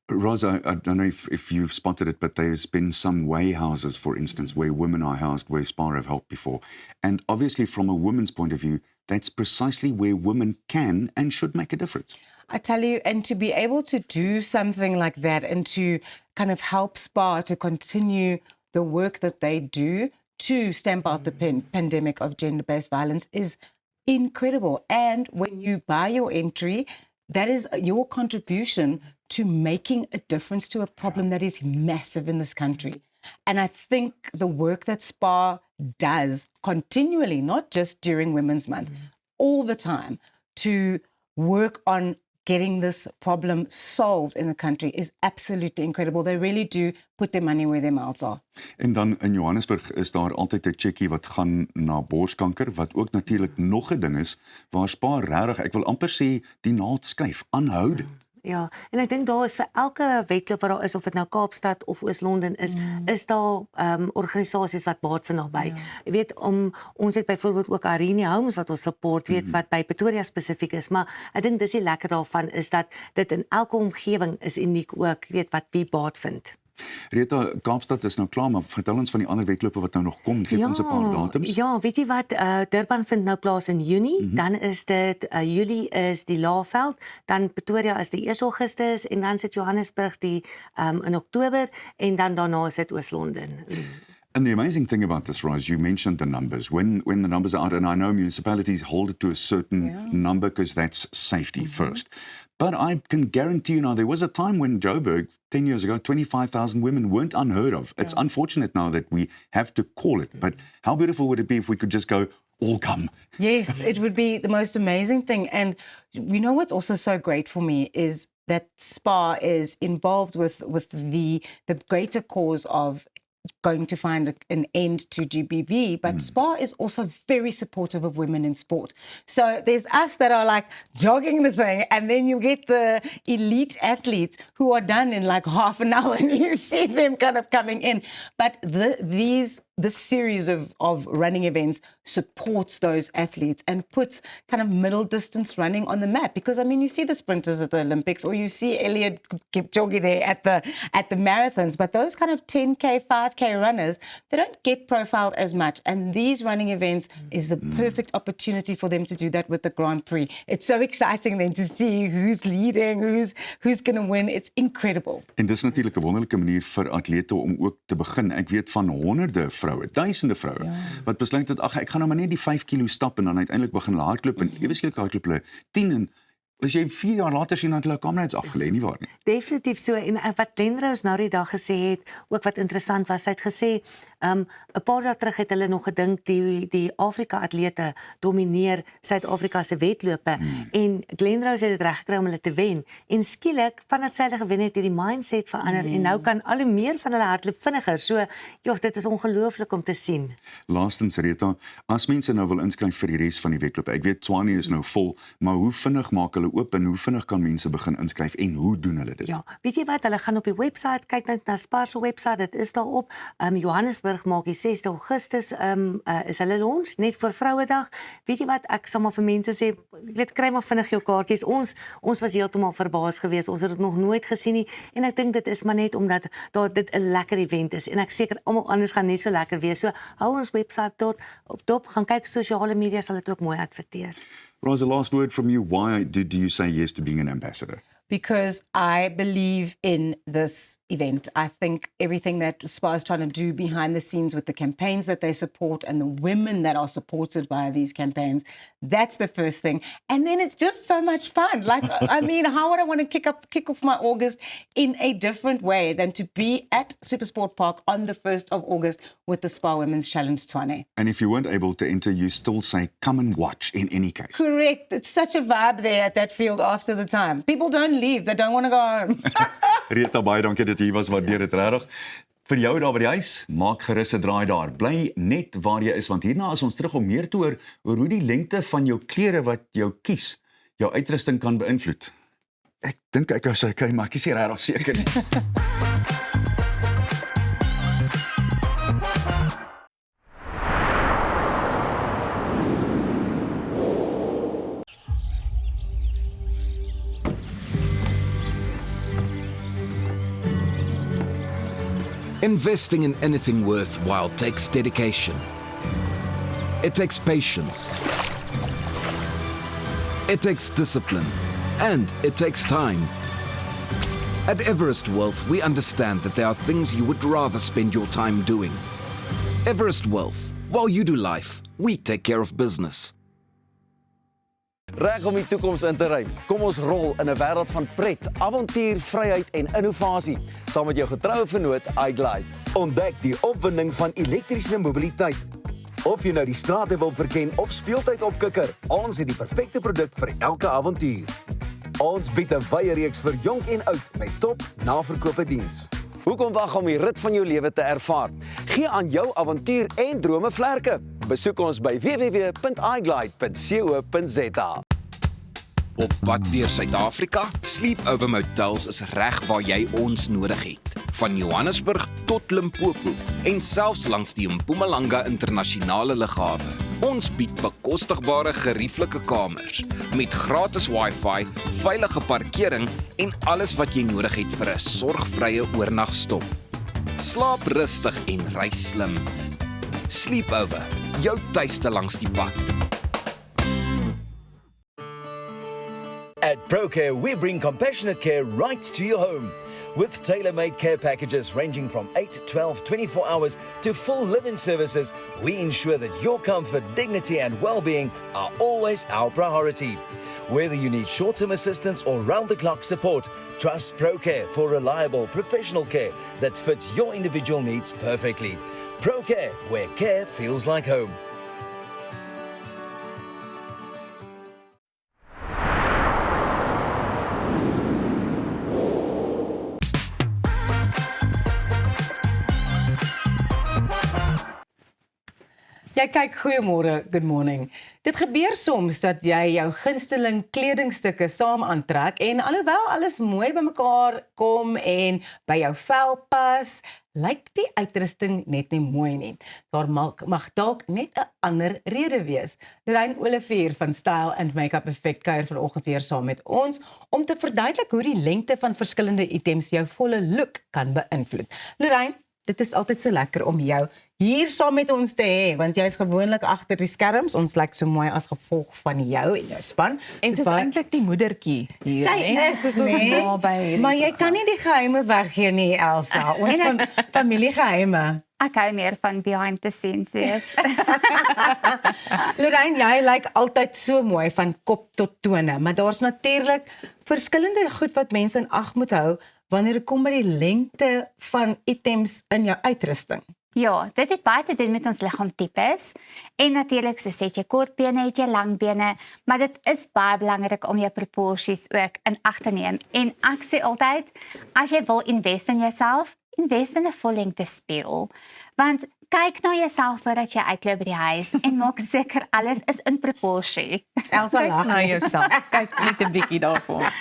[SPEAKER 5] Rosa, I don't know if you've spotted it, but there's been some way houses, for instance, where women are housed, where SPAR have helped before. And obviously from a woman's point of view, that's precisely where women can and should make a difference.
[SPEAKER 3] I tell you, and to be able to do something like that and to kind of help SPAR to continue the work that they do to stamp out the pandemic of gender-based violence is incredible. And when you buy your entry, that is your contribution to making a difference to a problem that is massive in this country. And I think the work that SPAR does continually, not just during Women's Month, all the time, to work on getting this problem solved in the country is absolutely incredible. They really do put their money where their mouths are.
[SPEAKER 5] En dan in Johannesburg is daar altyd 'n checkie wat gaan na borskanker, wat ook natuurlik nog 'n ding is waar SPAR regtig, ek wil amper sê, die naald skuif, aanhoudend.
[SPEAKER 12] Ja, en ek dink daar is vir elke wedloop wat daar is, of dit nou Kaapstad of Oos-London is daar organisasies wat baat vind daarbey. Jy weet, ons het byvoorbeeld ook Arena Homes wat ons support, weet wat by Pretoria spesifiek is, maar ek dink dis die lekker daarvan is dat dit in elke omgewing is uniek ook, weet wat wie baat vind.
[SPEAKER 5] Rita, Kaapstad is nou klaar, maar vertel ons van die ander wedlope wat nou nog kom. Geef ons 'n paar datums.
[SPEAKER 12] Ja, weet jy wat, Durban vind nou plaas in Junie, dan is dit Julie is die Laagveld, dan Pretoria is die 1 Augustus en dan sit Johannesburg die in Oktober en dan daarna is dit Oos-London.
[SPEAKER 5] And the amazing thing about this, Roz, you mentioned the numbers. When the numbers are out, and I know municipalities hold it to a certain number because that's safety first. But I can guarantee you now, there was a time when Joburg, 10 years ago, 25,000 women weren't unheard of. It's unfortunate now that we have to call it. But how beautiful would it be if we could just go, all come?
[SPEAKER 3] Yes, it would be the most amazing thing. And you know what's also so great for me is that SPAR is involved with the greater cause of going to find an end to GBV, but SPAR is also very supportive of women in sport. So there's us that are like jogging the thing, and then you get the elite athletes who are done in like half an hour, and you see them kind of coming in. But these this series of running events supports those athletes and puts kind of middle distance running on the map. Because I mean, you see the sprinters at the Olympics, or you see Eliud Kipchoge there at the marathons, but those kind of 10K, 5K runners, they don't get profiled as much. And these running events is the perfect opportunity for them to do that with the Grand Prix. It's so exciting then to see who's leading, who's going to win. It's incredible.
[SPEAKER 5] En dis natuurlik 'n wonderlike manier vir atlete om ook te begin. Ek weet van honderde vroue, duisende vroue wat besluit dat ag ek gaan nou maar net die 5 kilo stap en dan uiteindelik begin hulle hardloop en ewe skielik hardloop hulle 10 en as jy 4 jaar later sien dat hulle kamerads afgelê, nie waar nie?
[SPEAKER 12] Definitief so. En wat Lenrose nou die dag gesê het, ook wat interessant was, hy het gesê 'n paar dae terug het hulle nog gedink die Afrika atlete domineer Suid-Afrika se wedlope en Lenrose het dit reg gekry om hulle te wen. En skielik vandat sy hulle gewen het, het die mindset verander en nou kan al hoe meer van hulle hardloop vinniger. So ja, dit is ongelooflik om te sien.
[SPEAKER 5] Laastens Rita, as mense nou wil inskryf vir die res van die wedloop. Ek weet Tshwane is nou vol, maar hoe vinnig maak hulle oop en hoe vinnig kan mense begin inskryf en hoe doen hulle dit?
[SPEAKER 12] Ja, weet jy wat, hulle gaan op die webwerf kyk net na Spar se webwerf, dit is daarop. Johannesburg maak die 6de Augustus is hulle launch net vir Vrouedag. Weet jy wat, ek sal maar vir mense sê, weet kry maar vinnig jou kaartjies. Ons was heeltemal verbaas geweest. Ons het dit nog nooit gesien nie en ek dink dit is maar net omdat dit 'n lekker event is en ek seker almal anders gaan net so lekker wees. So hou ons webwerf op dop, gaan kyk sosiale media sal dit ook mooi adverteer.
[SPEAKER 5] Rosa, last word from you. Why did you say yes to being an ambassador?
[SPEAKER 3] Because I believe in this event. I think everything that SPAR is trying to do behind the scenes with the campaigns that they support and the women that are supported by these campaigns, that's the first thing. And then it's just so much fun. Like, I mean, how would I want to kick off my August in a different way than to be at Supersport Park on the 1st of August with the SPAR Women's Challenge Tshwane?
[SPEAKER 5] And if you weren't able to enter, you still say, come and watch in any case.
[SPEAKER 3] Correct. It's such a vibe there at that field after the time. People don't leave. They don't want to go home.
[SPEAKER 5] Rita, baie dankie dat jy was, waardeer dit regtig. Vir jou daar by die huis, maak gerus 'n draai daar. Bly net waar jy is want hierna is ons terug om meer te hoor oor hoe die lengte van jou klere wat jou kies, jou uitrusting kan beïnvloed. Ek dink ek sou kyk, maar ek is nie regtig seker nie.
[SPEAKER 6] Investing in anything worthwhile takes dedication. It takes patience. It takes discipline. And it takes time. At Everest Wealth, we understand that there are things you would rather spend your time doing. Everest Wealth. While you do life, we take care of business.
[SPEAKER 7] Reg om die toekoms in te ruim. Kom ons rol in 'n wêreld van pret, avontuur, vryheid en innovasie saam met jou getroue vennoot iGlide. Ontdek die opwinding van elektriese mobiliteit. Of jy nou die strate wil verken of speeltyd opkikker, ons het die perfekte produk vir elke avontuur. Ons bied 'n wye reeks vir jonk en oud met top naverkope diens. Hoekom wag om die rit van jou lewe te ervaar? Gee aan jou avontuur en drome vlerke. Besoek ons by www.iglide.co.za.
[SPEAKER 6] Op pad deur Suid-Afrika, Sleepover Motels is reg waar jy ons nodig het. Van Johannesburg tot Limpopo en selfs langs die Mpumalanga internasionale lughawe. Ons bied bekostigbare gerieflike kamers met gratis Wi-Fi, veilige parkering en alles wat jy nodig het vir 'n sorgvrye oornagstop. Slaap rustig en reis slim. Sleepover, jou tuiste langs die pad.
[SPEAKER 13] At ProCare, we bring compassionate care right to your home. With tailor-made care packages ranging from 8, 12, 24 hours to full live-in services, we ensure that your comfort, dignity and well-being are always our priority. Whether you need short-term assistance or round-the-clock support, trust ProCare for reliable professional care that fits your individual needs perfectly. ProCare, where care feels like home.
[SPEAKER 3] Jy kyk goeiemôre, good morning. Dit gebeur soms dat jy jou gunsteling kledingstukke saam aantrek en alhoewel alles mooi bymekaar kom en by jou vel pas, lyk die uitrusting net nie mooi nie. Daar mag dalk net 'n ander rede wees. Lorraine Olivier van Style and Makeup Effect kuier vanoggend weer saam met ons om te verduidelik hoe die lengte van verskillende items jou volle look kan beïnvloed. Lorraine, dit is altyd so lekker om jou hier saam met ons te hê, want jy is gewoonlik agter die skerms. Ons lyk so mooi as gevolg van jou en jou span.
[SPEAKER 1] En sy's eintlik die moedertjie hier,
[SPEAKER 3] Sy
[SPEAKER 1] né?
[SPEAKER 3] is,
[SPEAKER 1] Soos ons
[SPEAKER 3] nee,
[SPEAKER 1] ma by hierdie
[SPEAKER 3] maar jy
[SPEAKER 1] program.
[SPEAKER 3] kan nie die geheime weggee nie, Elsa. Ons familiegeheime.
[SPEAKER 14] Ek hou meer van behind the scenes wees.
[SPEAKER 3] Lorraine, jy lyk altyd so mooi van kop tot tone, maar daar's natuurlik verskillende goed wat mense in ag moet hou wanneer dit kom by die lengte van items in jou uitrusting.
[SPEAKER 14] Ja, dit het baie te doen met ons liggaamtipes. En natuurlik, soos het jy kort bene, het jy lang bene, maar dit is baie belangrik om jou proporsies ook in ag te neem. En ek sê altyd, as jy wil invest in jouself, invest in 'n vollengte spieël. Want kyk na jouself voordat jy uitloop by die huis en maak seker alles is in proporsie.
[SPEAKER 3] Elsa
[SPEAKER 1] Kyk
[SPEAKER 3] lag.
[SPEAKER 1] na jouself. Kyk net 'n bietjie daar vir ons.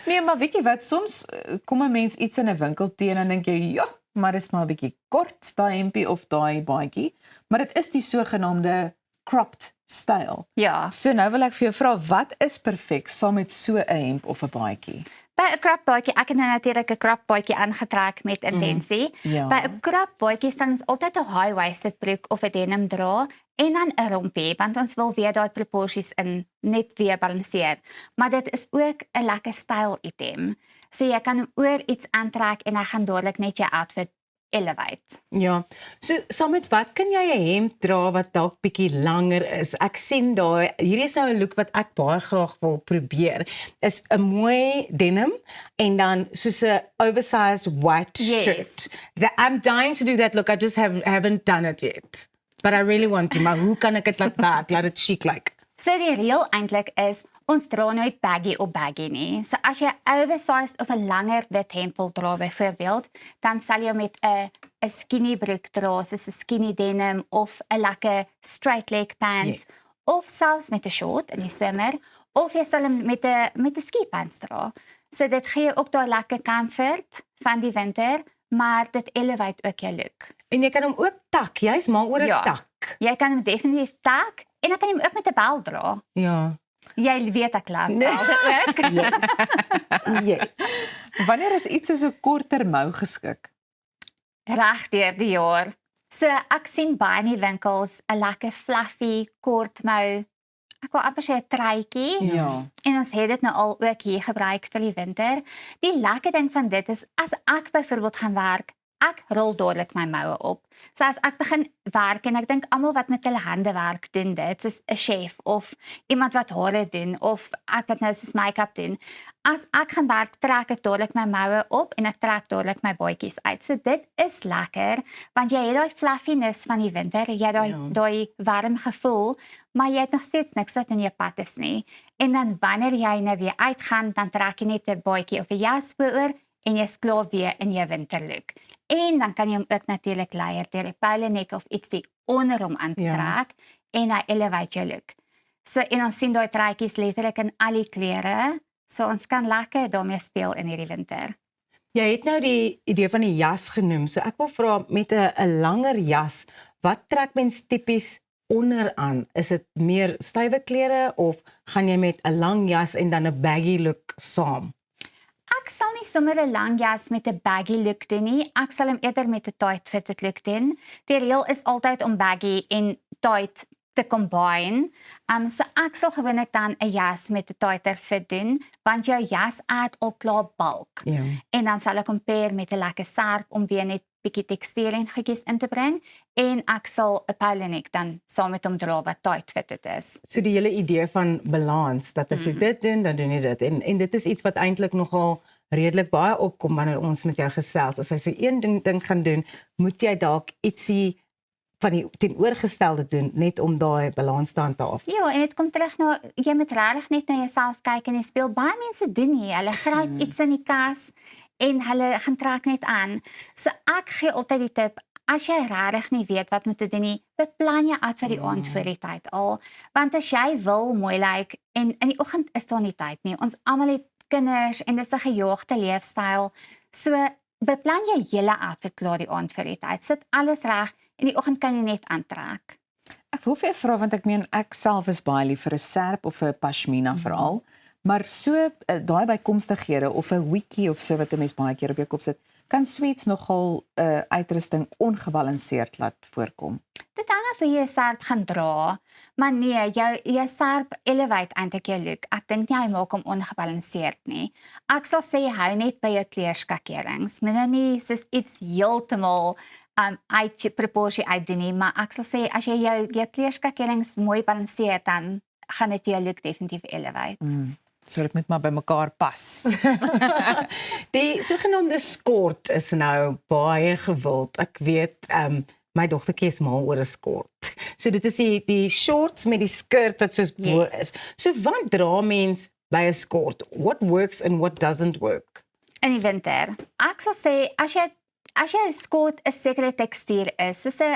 [SPEAKER 1] Nee, maar weet jy wat, soms kom 'n mens iets in 'n winkel teen en dink jy, ja, maar dit is maar 'n bietjie kort, daai hempie of daai baadjie, maar dit is die sogenaamde cropped styl.
[SPEAKER 14] Ja.
[SPEAKER 1] So nou wil ek vir jou vra, wat is perfek saam met so 'n hemp of 'n baadjie?
[SPEAKER 14] By 'n crop baadjie, ek het nou natuurlik 'n crop baadjie aangetrek met intensie.
[SPEAKER 1] Ja.
[SPEAKER 14] By 'n crop baadjie staan ons altyd 'n high-waisted broek of 'n denim dra en dan 'n rompie, want ons wil weer daai proporsies in net weer balanseer. Maar dit is ook 'n lekker style item. So jy kan hom oor iets aantrek en hy gaan dadelik net jou outfit elevate.
[SPEAKER 3] Ja. So saam met wat kan jy 'n hemp dra wat dalk bietjie langer is? Ek sien daai hierdie is nou 'n look wat ek baie graag wil probeer. Is 'n mooi denim en dan soos 'n oversized white
[SPEAKER 14] Yes.
[SPEAKER 3] shirt. I'm dying to do that look. I just haven't done it yet. But I really want to. Maar hoe kan ek dit laat werk? Laat dit chic lyk.
[SPEAKER 14] So die reël eintlik is ons dra nooit baggy op baggy nie. So as jy oversized of 'n langer wit hemp wil dra byvoorbeeld, dan sal jy met 'n skinny broek dra, soos 'n skinny denim of 'n lekker straight leg pants of selfs met 'n short in die somer of jy sal hom met 'n ski pants dra. So dit gee ook daai lekker comfort van die winter, maar dit elevate ook jou look.
[SPEAKER 3] En jy kan hom ook tak. Jy's mal oor 'n tak.
[SPEAKER 14] Jy kan hom definitief tak en dan kan jy hom ook met 'n bel dra.
[SPEAKER 3] Ja.
[SPEAKER 14] Jy weet ek love belde ook.
[SPEAKER 3] Yes.
[SPEAKER 1] Wanneer is iets soos 'n korter mou geskik?
[SPEAKER 14] Reg deur die jaar. So ek sien baie in die winkels 'n lekker fluffy kort mou. Ek wil amper sê 'n truitjie.
[SPEAKER 1] Ja.
[SPEAKER 14] En ons het dit nou al ook hier gebruik vir die winter. Die lekker ding van dit is as ek byvoorbeeld gaan werk, ek rol dadelik my moue op. So as ek begin werk en ek dink almal wat met hulle hande werk doen dit, soos 'n chef of iemand wat hare doen of ek wat nou soos make-up doen. As ek gaan werk, trek ek dadelik my moue op en ek trek dadelik my baadjies uit. So dit is lekker want jy het daai fluffiness van die winter, jy het daai warm gevoel, maar jy het nog steeds niks wat in jou pad is nie. En dan wanneer jy nou weer uitgaan, dan trek jy net 'n baadjie of 'n jas oor en jy's klaar weer in jou winterlook. En dan kan jy hom ook natuurlik layer deur 'n peilenek of ietsie onder hom aan te trek en hy elevate jou look. So en ons sien daai truitjies letterlik in al die kleure, so ons kan lekker daarmee speel in hierdie winter.
[SPEAKER 3] Jy het nou die idee van die jas genoem. So ek wil vra met 'n langer jas, wat trek mens tipies onderaan? Is dit meer stywe klere of gaan jy met 'n lang jas en dan 'n baggy look saam?
[SPEAKER 14] Ek sal nie sommer 'n lang jas met 'n baggy look doen nie. Ek sal hom eerder met 'n tight fitted look doen. Die reël is altyd om baggy en tight te combine. So ek sal gewoonlik dan 'n jas met 'n tighter fit doen, want jou jas add al klaar bulk.
[SPEAKER 3] Ja.
[SPEAKER 14] En dan sal ek hom pair met 'n lekker serp om weer net bietjie tekstuur en goedjies in te bring en ek sal 'n peilenek dan saam met hom dra wat tight fitted is.
[SPEAKER 3] So die hele idee van balans, dat as jy dit doen, dan doen jy dit. En dit is iets wat eintlik nogal redelik baie opkom wanneer ons met jou gesels. As jy so een ding gaan doen, moet jy dalk ietsie van die teenoorgestelde doen net om daai balans te handhaaf.
[SPEAKER 14] Ja, en dit kom terug na jy moet regtig net na jouself kyk en jy speel. Baie mense doen nie. Hulle gryp iets in die kas en hulle gaan trek net aan. So ek gee altyd die tip, as jy regtig nie weet wat moet doen nie, beplan jy uit vir die aand voor die tyd al. Want as jy wil mooi lyk en in die oggend is daar nie tyd nie. Ons almal het kinders en dis 'n gejaagde leefstyl. So beplan jy hele outfit klaar die aand voor die tyd. Sit alles reg en die oggend kan jy net aantrek.
[SPEAKER 1] Ek wil vir jou vra want ek meen ek self is baie lief vir 'n serp of 'n pashmina veral, maar so daai bykomstighede of 'n wiki of so wat 'n mens baie keer op jou kop sit, kan sweets nogal uitrusting ongebalanseerd laat voorkom.
[SPEAKER 14] Dit hang af hoe jy 'n serp gaan dra, maar nee, jou serp elevate eintlik jou look. Ek dink nie hy maak hom ongebalanseerd nie. Ek sal sê hou net by jou kleurskakerings. Moenie nie soos iets heeltemal uit proporsie uitdoen nie, maar ek sal sê as jy jou kleurskakerings mooi balanseer, dan gaan dit jou look definitief elevate.
[SPEAKER 1] So dit moet maar by mekaar pas.
[SPEAKER 3] Die sogenaamde skort is nou baie gewild. Ek weet, my dogtertjie is mal oor 'n skort. So dit is die shorts met die skirt wat soos bo is. So wat dra mens by 'n skort? What works and what doesn't work?
[SPEAKER 14] In die winter. Ek sal sê as jy 'n skort 'n sekere tekstuur is, soos 'n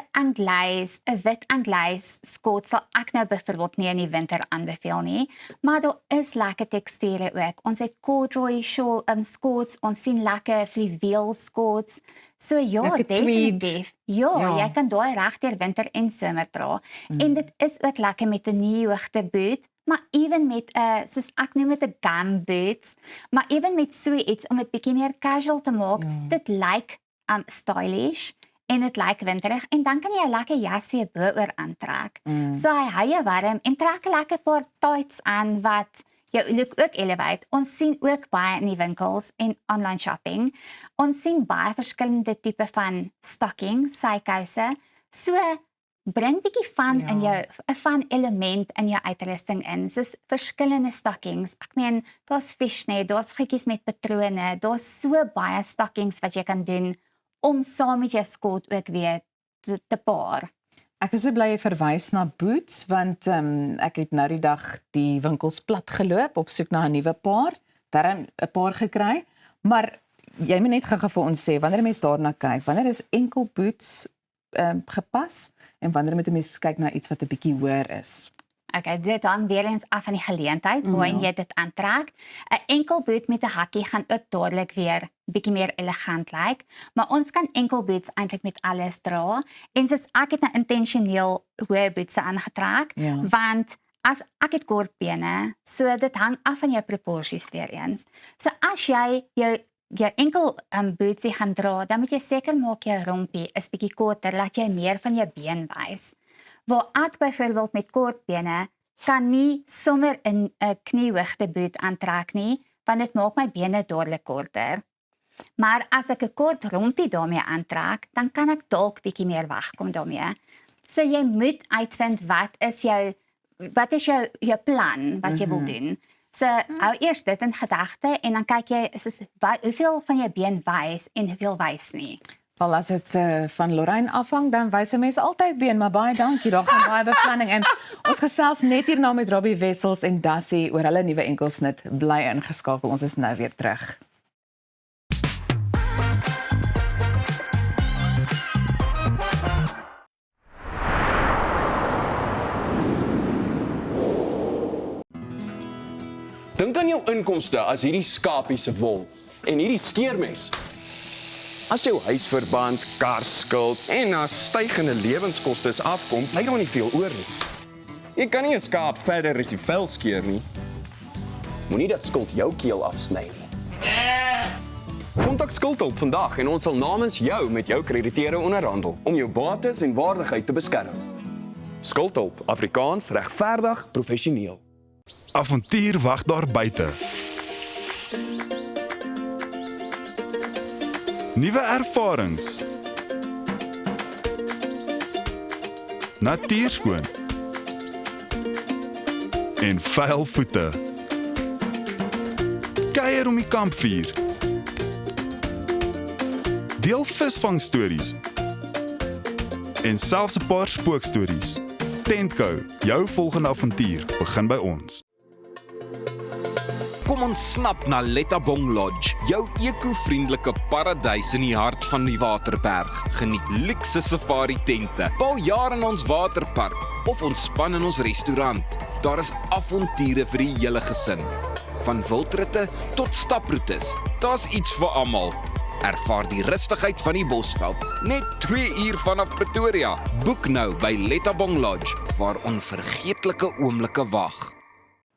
[SPEAKER 14] wit anglaise skort sal ek nou byvoorbeeld nie in die winter aanbeveel nie, maar daar is lekker teksture ook. Ons het corduroy skorts, ons sien lekker fluweel skorts. So ja,
[SPEAKER 3] Lekker
[SPEAKER 14] definitief. Ja,
[SPEAKER 3] Ja.
[SPEAKER 14] jy kan daai reg deur winter en somer dra. En dit is ook lekker met 'n nie-hoogte boot. Maar even met soos ek noem dit 'n gum boots, maar even met so iets om dit bietjie meer casual te maak, dit lyk stylish en dit lyk winterig en dan kan jy 'n lekker jasie bo-oor aantrek. So hy hou jou warm en trek 'n lekker paar tights aan wat jou look ook elevate. Ons sien ook baie in die winkels en online shopping. Ons sien baie verskillende tipe van stockings, sykouse. So bring bietjie van in jou 'n van element in jou uitrusting in, soos verskillende stockings. Ek meen, daar's fishnet, daar's goedjies met patrone, daar's so baie stockings wat jy kan doen om saam met jou skort ook weer te paar.
[SPEAKER 1] Ek is so bly jy verwys na boots want ek het nou die dag die winkels plat geloop op soek na 'n nuwe paar, darm 'n paar gekry, maar jy moet net gou vir ons sê wanneer mense daarna kyk, wanneer is enkel boots gepas en wanneer moet 'n mens kyk na iets wat 'n bietjie hoër is?
[SPEAKER 14] Okay, dit hang weer eens af van die geleentheid waarin jy dit aantrek. 'n Enkel boot met 'n hakkie gaan ook dadelik weer bietjie meer elegant lyk, maar ons kan enkel boots eintlik met alles dra. En soos ek het nou intentioneel hoë bootse aangetrek, want as ek het kort bene, so dit hang af van jou proporsies weer eens. So as jy jou enkel bootsie gaan dra, dan moet jy seker maak jou rompie is bietjie korter, laat jy meer van jou been wys. Waar ek byvoorbeeld met kort bene kan nie sommer 'n kniehoogte boot aantrek nie, want dit maak my bene dadelik korter. Maar as ek 'n kort rompie daarmee aantrek, dan kan ek dalk bietjie meer wegkom daarmee. So jy moet uitvind wat is jou plan wat jy wil doen. So hou eers dit in gedagte en dan kyk jy hoeveel van jou been wys en hoeveel wys nie.
[SPEAKER 1] Wel as dit van Lorraine afhang, dan wys 'n mens altyd been, maar baie dankie. Daar gaan baie beplanning in. Ons gesels net hierna met Robbie Wessels en Dassie oor hulle nuwe enkelsnit. Bly ingeskakel. Ons is nou weer terug.
[SPEAKER 4] Dink aan jou inkomste as hierdie skapie se wol en hierdie skeermes. As jou huisverband, karskuld en as stygende lewenskoste afkom, bly daar nie veel oor nie. Jy kan nie 'n skaap verder as die vel skeer nie. Moenie dat skuld jou keel afsny nie. Kontak Skuldhulp vandag en ons sal namens jou met jou krediteure onderhandel om jou bates en waardigheid te beskerm. Skuldhulp, Afrikaans, regverdig, professioneel.
[SPEAKER 15] Avontuur wag daar buite. Nuwe ervarings. Natuurskoon. En vuil voete. Kuier om die kampvuur. Deel visvangstories. En selfs 'n paar spookstories. Tentco, jou volgende avontuur begin by ons.
[SPEAKER 6] Kom Kom ontsnap na Lettabong Lodge, jou eco-vriendelike paradys in die hart van die Waterberg. Geniet luukse safari tente, bou jaar in ons waterpark of ontspan in ons restaurant. Daar is avonture vir die hele gesin. Van wildritte tot staproetes, daar's iets vir almal. Ervaar die rustigheid van die Bosveld, net 2 uur vanaf Pretoria. Boek nou by Lettabong Lodge, waar onvergeetlike oomblikke wag.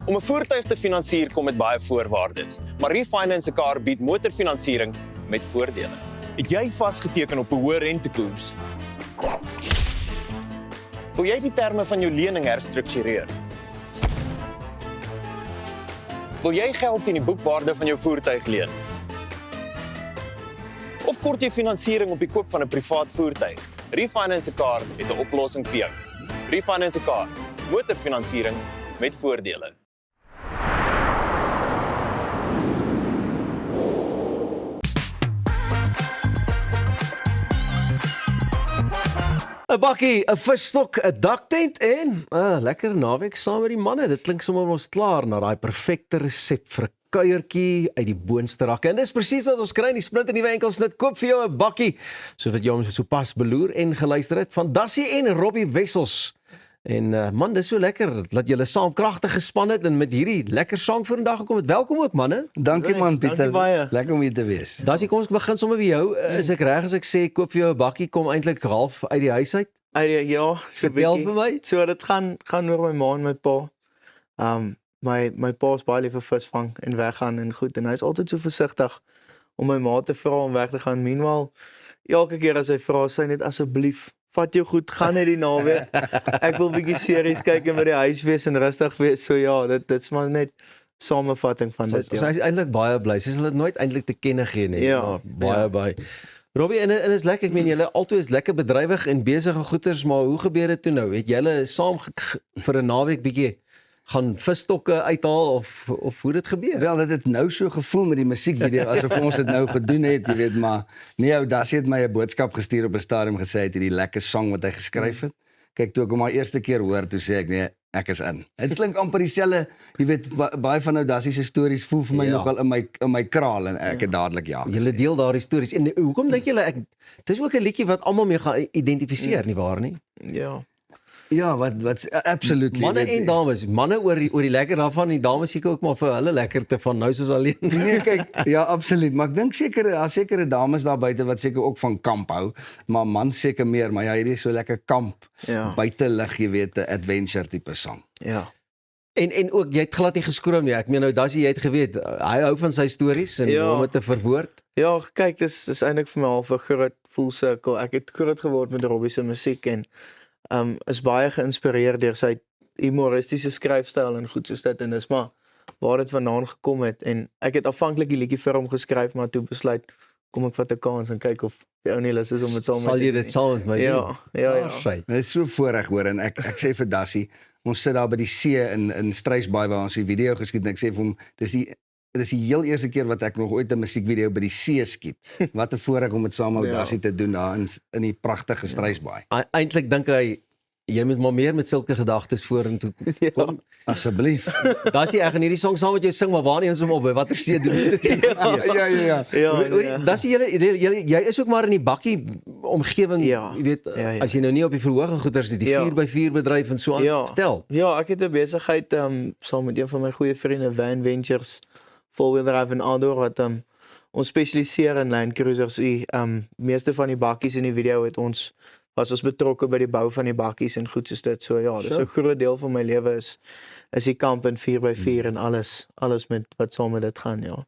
[SPEAKER 16] Om 'n voertuig te finansier kom met baie voorwaardes, maar Refinance 'n Car bied motorfinansiering met voordele. Het jy vasgeteken op 'n hoë rentekoers? Wil jy die terme van jou lening herstruktureer? Wil jy geld teen die boekwaarde van jou voertuig leen? Of kort jy finansiering op die koop van 'n privaat voertuig? Refinance 'n Car het 'n oplossing vir jou. Refinance 'n Car, motorfinansiering met voordele.
[SPEAKER 2] 'n bakkie, 'n visstok, 'n daktent en 'n lekker naweek saam met die manne. Dit klink sommer ons klaar na daai perfekte resep vir 'n kuiertjie uit die boonste rakke. En dis presies wat ons kry in die splinternuwe enkelsnit. Koop vir jou 'n bakkie, soos wat jy hom sopas beloer en geluister het van Dassie en Robbie Wessels. En man, dis so lekker dat julle saam kragtig gespan het en met hierdie lekker sang vorendag gekom het. Welkom ook manne.
[SPEAKER 17] Dankie man Pieter. Lekker om hier te wees.
[SPEAKER 2] Dassie, kom ons begin sommer by jou. Is ek reg as ek sê koop vir jou 'n bakkie, kom eintlik half uit die huis uit?
[SPEAKER 18] Ja,
[SPEAKER 2] vertel vir my.
[SPEAKER 18] So dit gaan oor my ma en my pa. My pa is baie lief vir visvang en weggaan en goed en hy is altyd so versigtig om my ma te vra om weg te gaan. Meanwhile, elke keer as hy vra, sê hy net asseblief vat jou goed, gaan net die naweek. Ek wil 'n bietjie series kyk en by die huis wees en rustig wees. So ja, dit's maar net samevatting van dit.
[SPEAKER 2] So hy is eintlik baie bly. Sy sal dit nooit eintlik te kenne gee nie.
[SPEAKER 18] Ja,
[SPEAKER 2] Maar baie. Robbie, en is lekker. Ek meen julle altyd is lekker bedrywig en besige goeters, maar hoe gebeur dit toe nou? Het julle saam vir 'n naweek bietjie gaan visstokke uithaal of hoe dit gebeur?
[SPEAKER 17] Wel, dit het nou so gevoel met die musiekvideo asof ons dit nou gedoen het, jy weet, maar nee, ou Dassie het my 'n boodskap gestuur op 'n stadium gesê hy het hierdie lekker sang wat hy geskryf het. Kyk, toe ek hom maar eerste keer hoor, toe sê ek nee, ek is in. Dit klink amper dieselfde, jy weet, baie van nou Dassie se stories voel vir my nogal in my kraal en ek het dadelik ja.
[SPEAKER 2] Julle deel daardie stories. En hoekom dink julle dis ook 'n liedjie wat almal mee gaan identifiseer, nie waar nie?
[SPEAKER 18] Ja.
[SPEAKER 17] Ja, wat absoluut.
[SPEAKER 2] Manne en dames, manne oor die lekker daarvan, die dames seker ook maar vir hulle lekkerte van nou soos alleen.
[SPEAKER 17] Nee, kyk, ja, absoluut, maar ek dink sekere dames daar buite wat seker ook van kamp hou, maar man seker meer, maar ja, hierdie is so lekker kamp, buite lig, jy weet, 'n adventure tipe sang.
[SPEAKER 18] Ja.
[SPEAKER 2] En ook, jy het glad nie geskroom nie. Ek meen nou, Dassie, jy het geweet, hy hou van sy stories en om dit te verwoord.
[SPEAKER 18] Ja, kyk, dis eintlik vir my half 'n groot full circle. Ek het groot geword met Robbie se musiek en is baie geïnspireer deur sy humoristiese skryfstyl en goed soos dit en dis maar waar dit vandaan gekom het en ek het aanvanklik die liedjie vir hom geskryf maar toe besluit kom ek vat 'n kans en kyk of die ou nie lus is om dit saam met
[SPEAKER 2] Sal jy dit saam met my doen?
[SPEAKER 18] Ja.
[SPEAKER 17] Dit is so voorreg hoor en ek sê vir Dassie, ons sit daar by die see in Struisbaai waar ons die video geskiet en ek sê vir hom dis die heel eerste keer wat ek nog ooit 'n musiekvideo by die see skiet. Wat 'n voorreg om dit saam met Dassie te doen daar in die pragtige Struisbaai.
[SPEAKER 2] Eintlik dink hy jy moet maar meer met sulke gedagtes vorentoe kom.
[SPEAKER 17] Asseblief.
[SPEAKER 2] Dassie, ek gaan hierdie song saam met jou sing, maar waar neem ons hom op? By watter see doen ons dit?
[SPEAKER 17] Ja.
[SPEAKER 2] Dassie, jy is ook maar in die bakkie omgewing, jy weet, as jy nou nie op die verhoog goeders die 4x4 bedryf en so aan vertel.
[SPEAKER 18] Ja, ek het 'n besigheid saam met een van my goeie vriende, Van Ventures, four-wheel drive en outdoor wat ons spesialiseer in Land Cruisers. Meeste van die bakkies in die video het ons betrokke by die bou van die bakkies en goed soos dit. So ja, dis 'n groot deel van my lewe is die kamp en 4x4 en alles met wat saam met dit gaan, ja.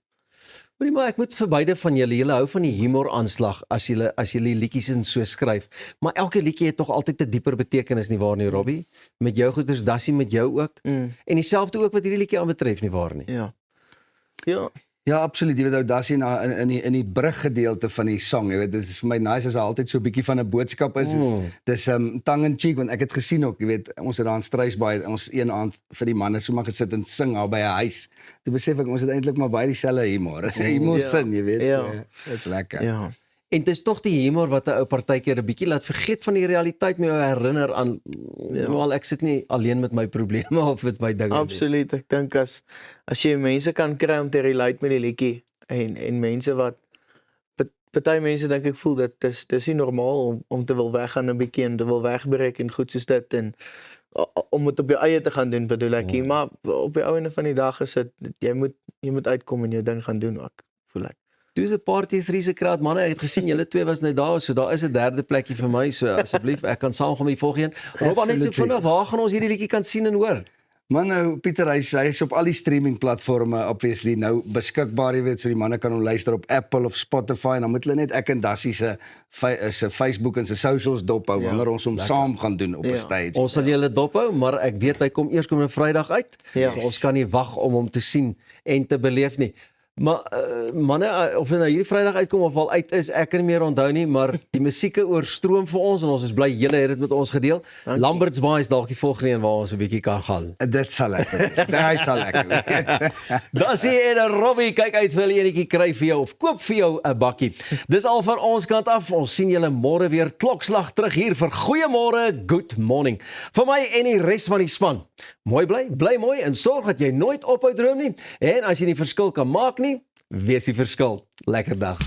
[SPEAKER 2] Maar ek moet vir beide van julle hou van die humor aanslag as julle liedjies en so skryf. Maar elke liedjie het tog altyd 'n dieper betekenis, nie waar nie, Robbie? Met jou goeders, Dassie met jou ook. En dieselfde ook wat hierdie liedjie aanbetref, nie waar nie?
[SPEAKER 18] Ja. Ja.
[SPEAKER 17] Ja, absoluut. Jy weet ou Dassie in die bruggedeelte van die sang, jy weet, dit is vir my nice as hy altyd so 'n bietjie van 'n boodskap is. Dis tongue in cheek want ek het gesien ook, jy weet, ons het daar in Struisbaai ons een aand vir die manne sommer gesit en sing daar by 'n huis. Toe besef ek ons het eintlik maar baie dieselfde humor. Humor sin, jy weet.
[SPEAKER 18] Ja.
[SPEAKER 17] So, dit's lekker.
[SPEAKER 18] Ja.
[SPEAKER 2] En dit is tog die humor wat 'n ou partykeer 'n bietjie laat vergeet van die realiteit, my herinner aan wel ek sit nie alleen met my probleme of met my dinge nie.
[SPEAKER 18] Absoluut. Ek dink as jy mense kan kry om te relate met die liedjie en mense wat party mense dink ek voel dit dis nie normaal om te wil weggaan 'n bietjie en te wil wegbreek en goed soos dit en om dit op jou eie te gaan doen bedoel ek, maar op die einde van die dag is dit jy moet uitkom en jou ding gaan doen ook, voel ek.
[SPEAKER 2] Dis 'n party 3 se kraat manne, ek het gesien julle twee was nou daar, so daar is 'n derde plekkie vir my, so asseblief ek kan saamgaan met die volgende een. Rob, net so vinnig, waar gaan ons hierdie liedjie kan sien en hoor?
[SPEAKER 17] Man nou Pieter, hy is op al die streaming platforms obviously nou beskikbaar, jy weet, so die manne kan hom luister op Apple of Spotify en dan moet hulle net ek en Dassie se Facebook en se socials dophou wanneer ons hom saam gaan doen op 'n stage.
[SPEAKER 2] Ons sal julle dophou, maar ek weet hy kom eers komende Vrydag uit.
[SPEAKER 18] Ja.
[SPEAKER 2] So ons kan nie wag om hom te sien en te beleef nie. Maar manne, of dit nou hierdie Vrydag uitkom of al uit is, ek kan nie meer onthou nie, maar die musieke oorstroom vir ons en ons is bly julle het dit met ons gedeel. Lambert's Bay is dalk die volgende een waar ons 'n bietjie kan gaan.
[SPEAKER 17] Dit sal lekker wees. Hy sal lekker wees.
[SPEAKER 2] Daar sien en Robbie, kyk uit vir hulle enetjie kry vir jou of koop vir jou 'n bakkie. Dis al van ons kant af. Ons sien julle môre weer klokslag terug hier vir Goeiemôre, Good Morning. Vir my en die res van die span. Mooi bly mooi en sorg dat jy nooit ophou droom nie. En as jy die verskil kan maak nie, wees die verskil. Lekker dag.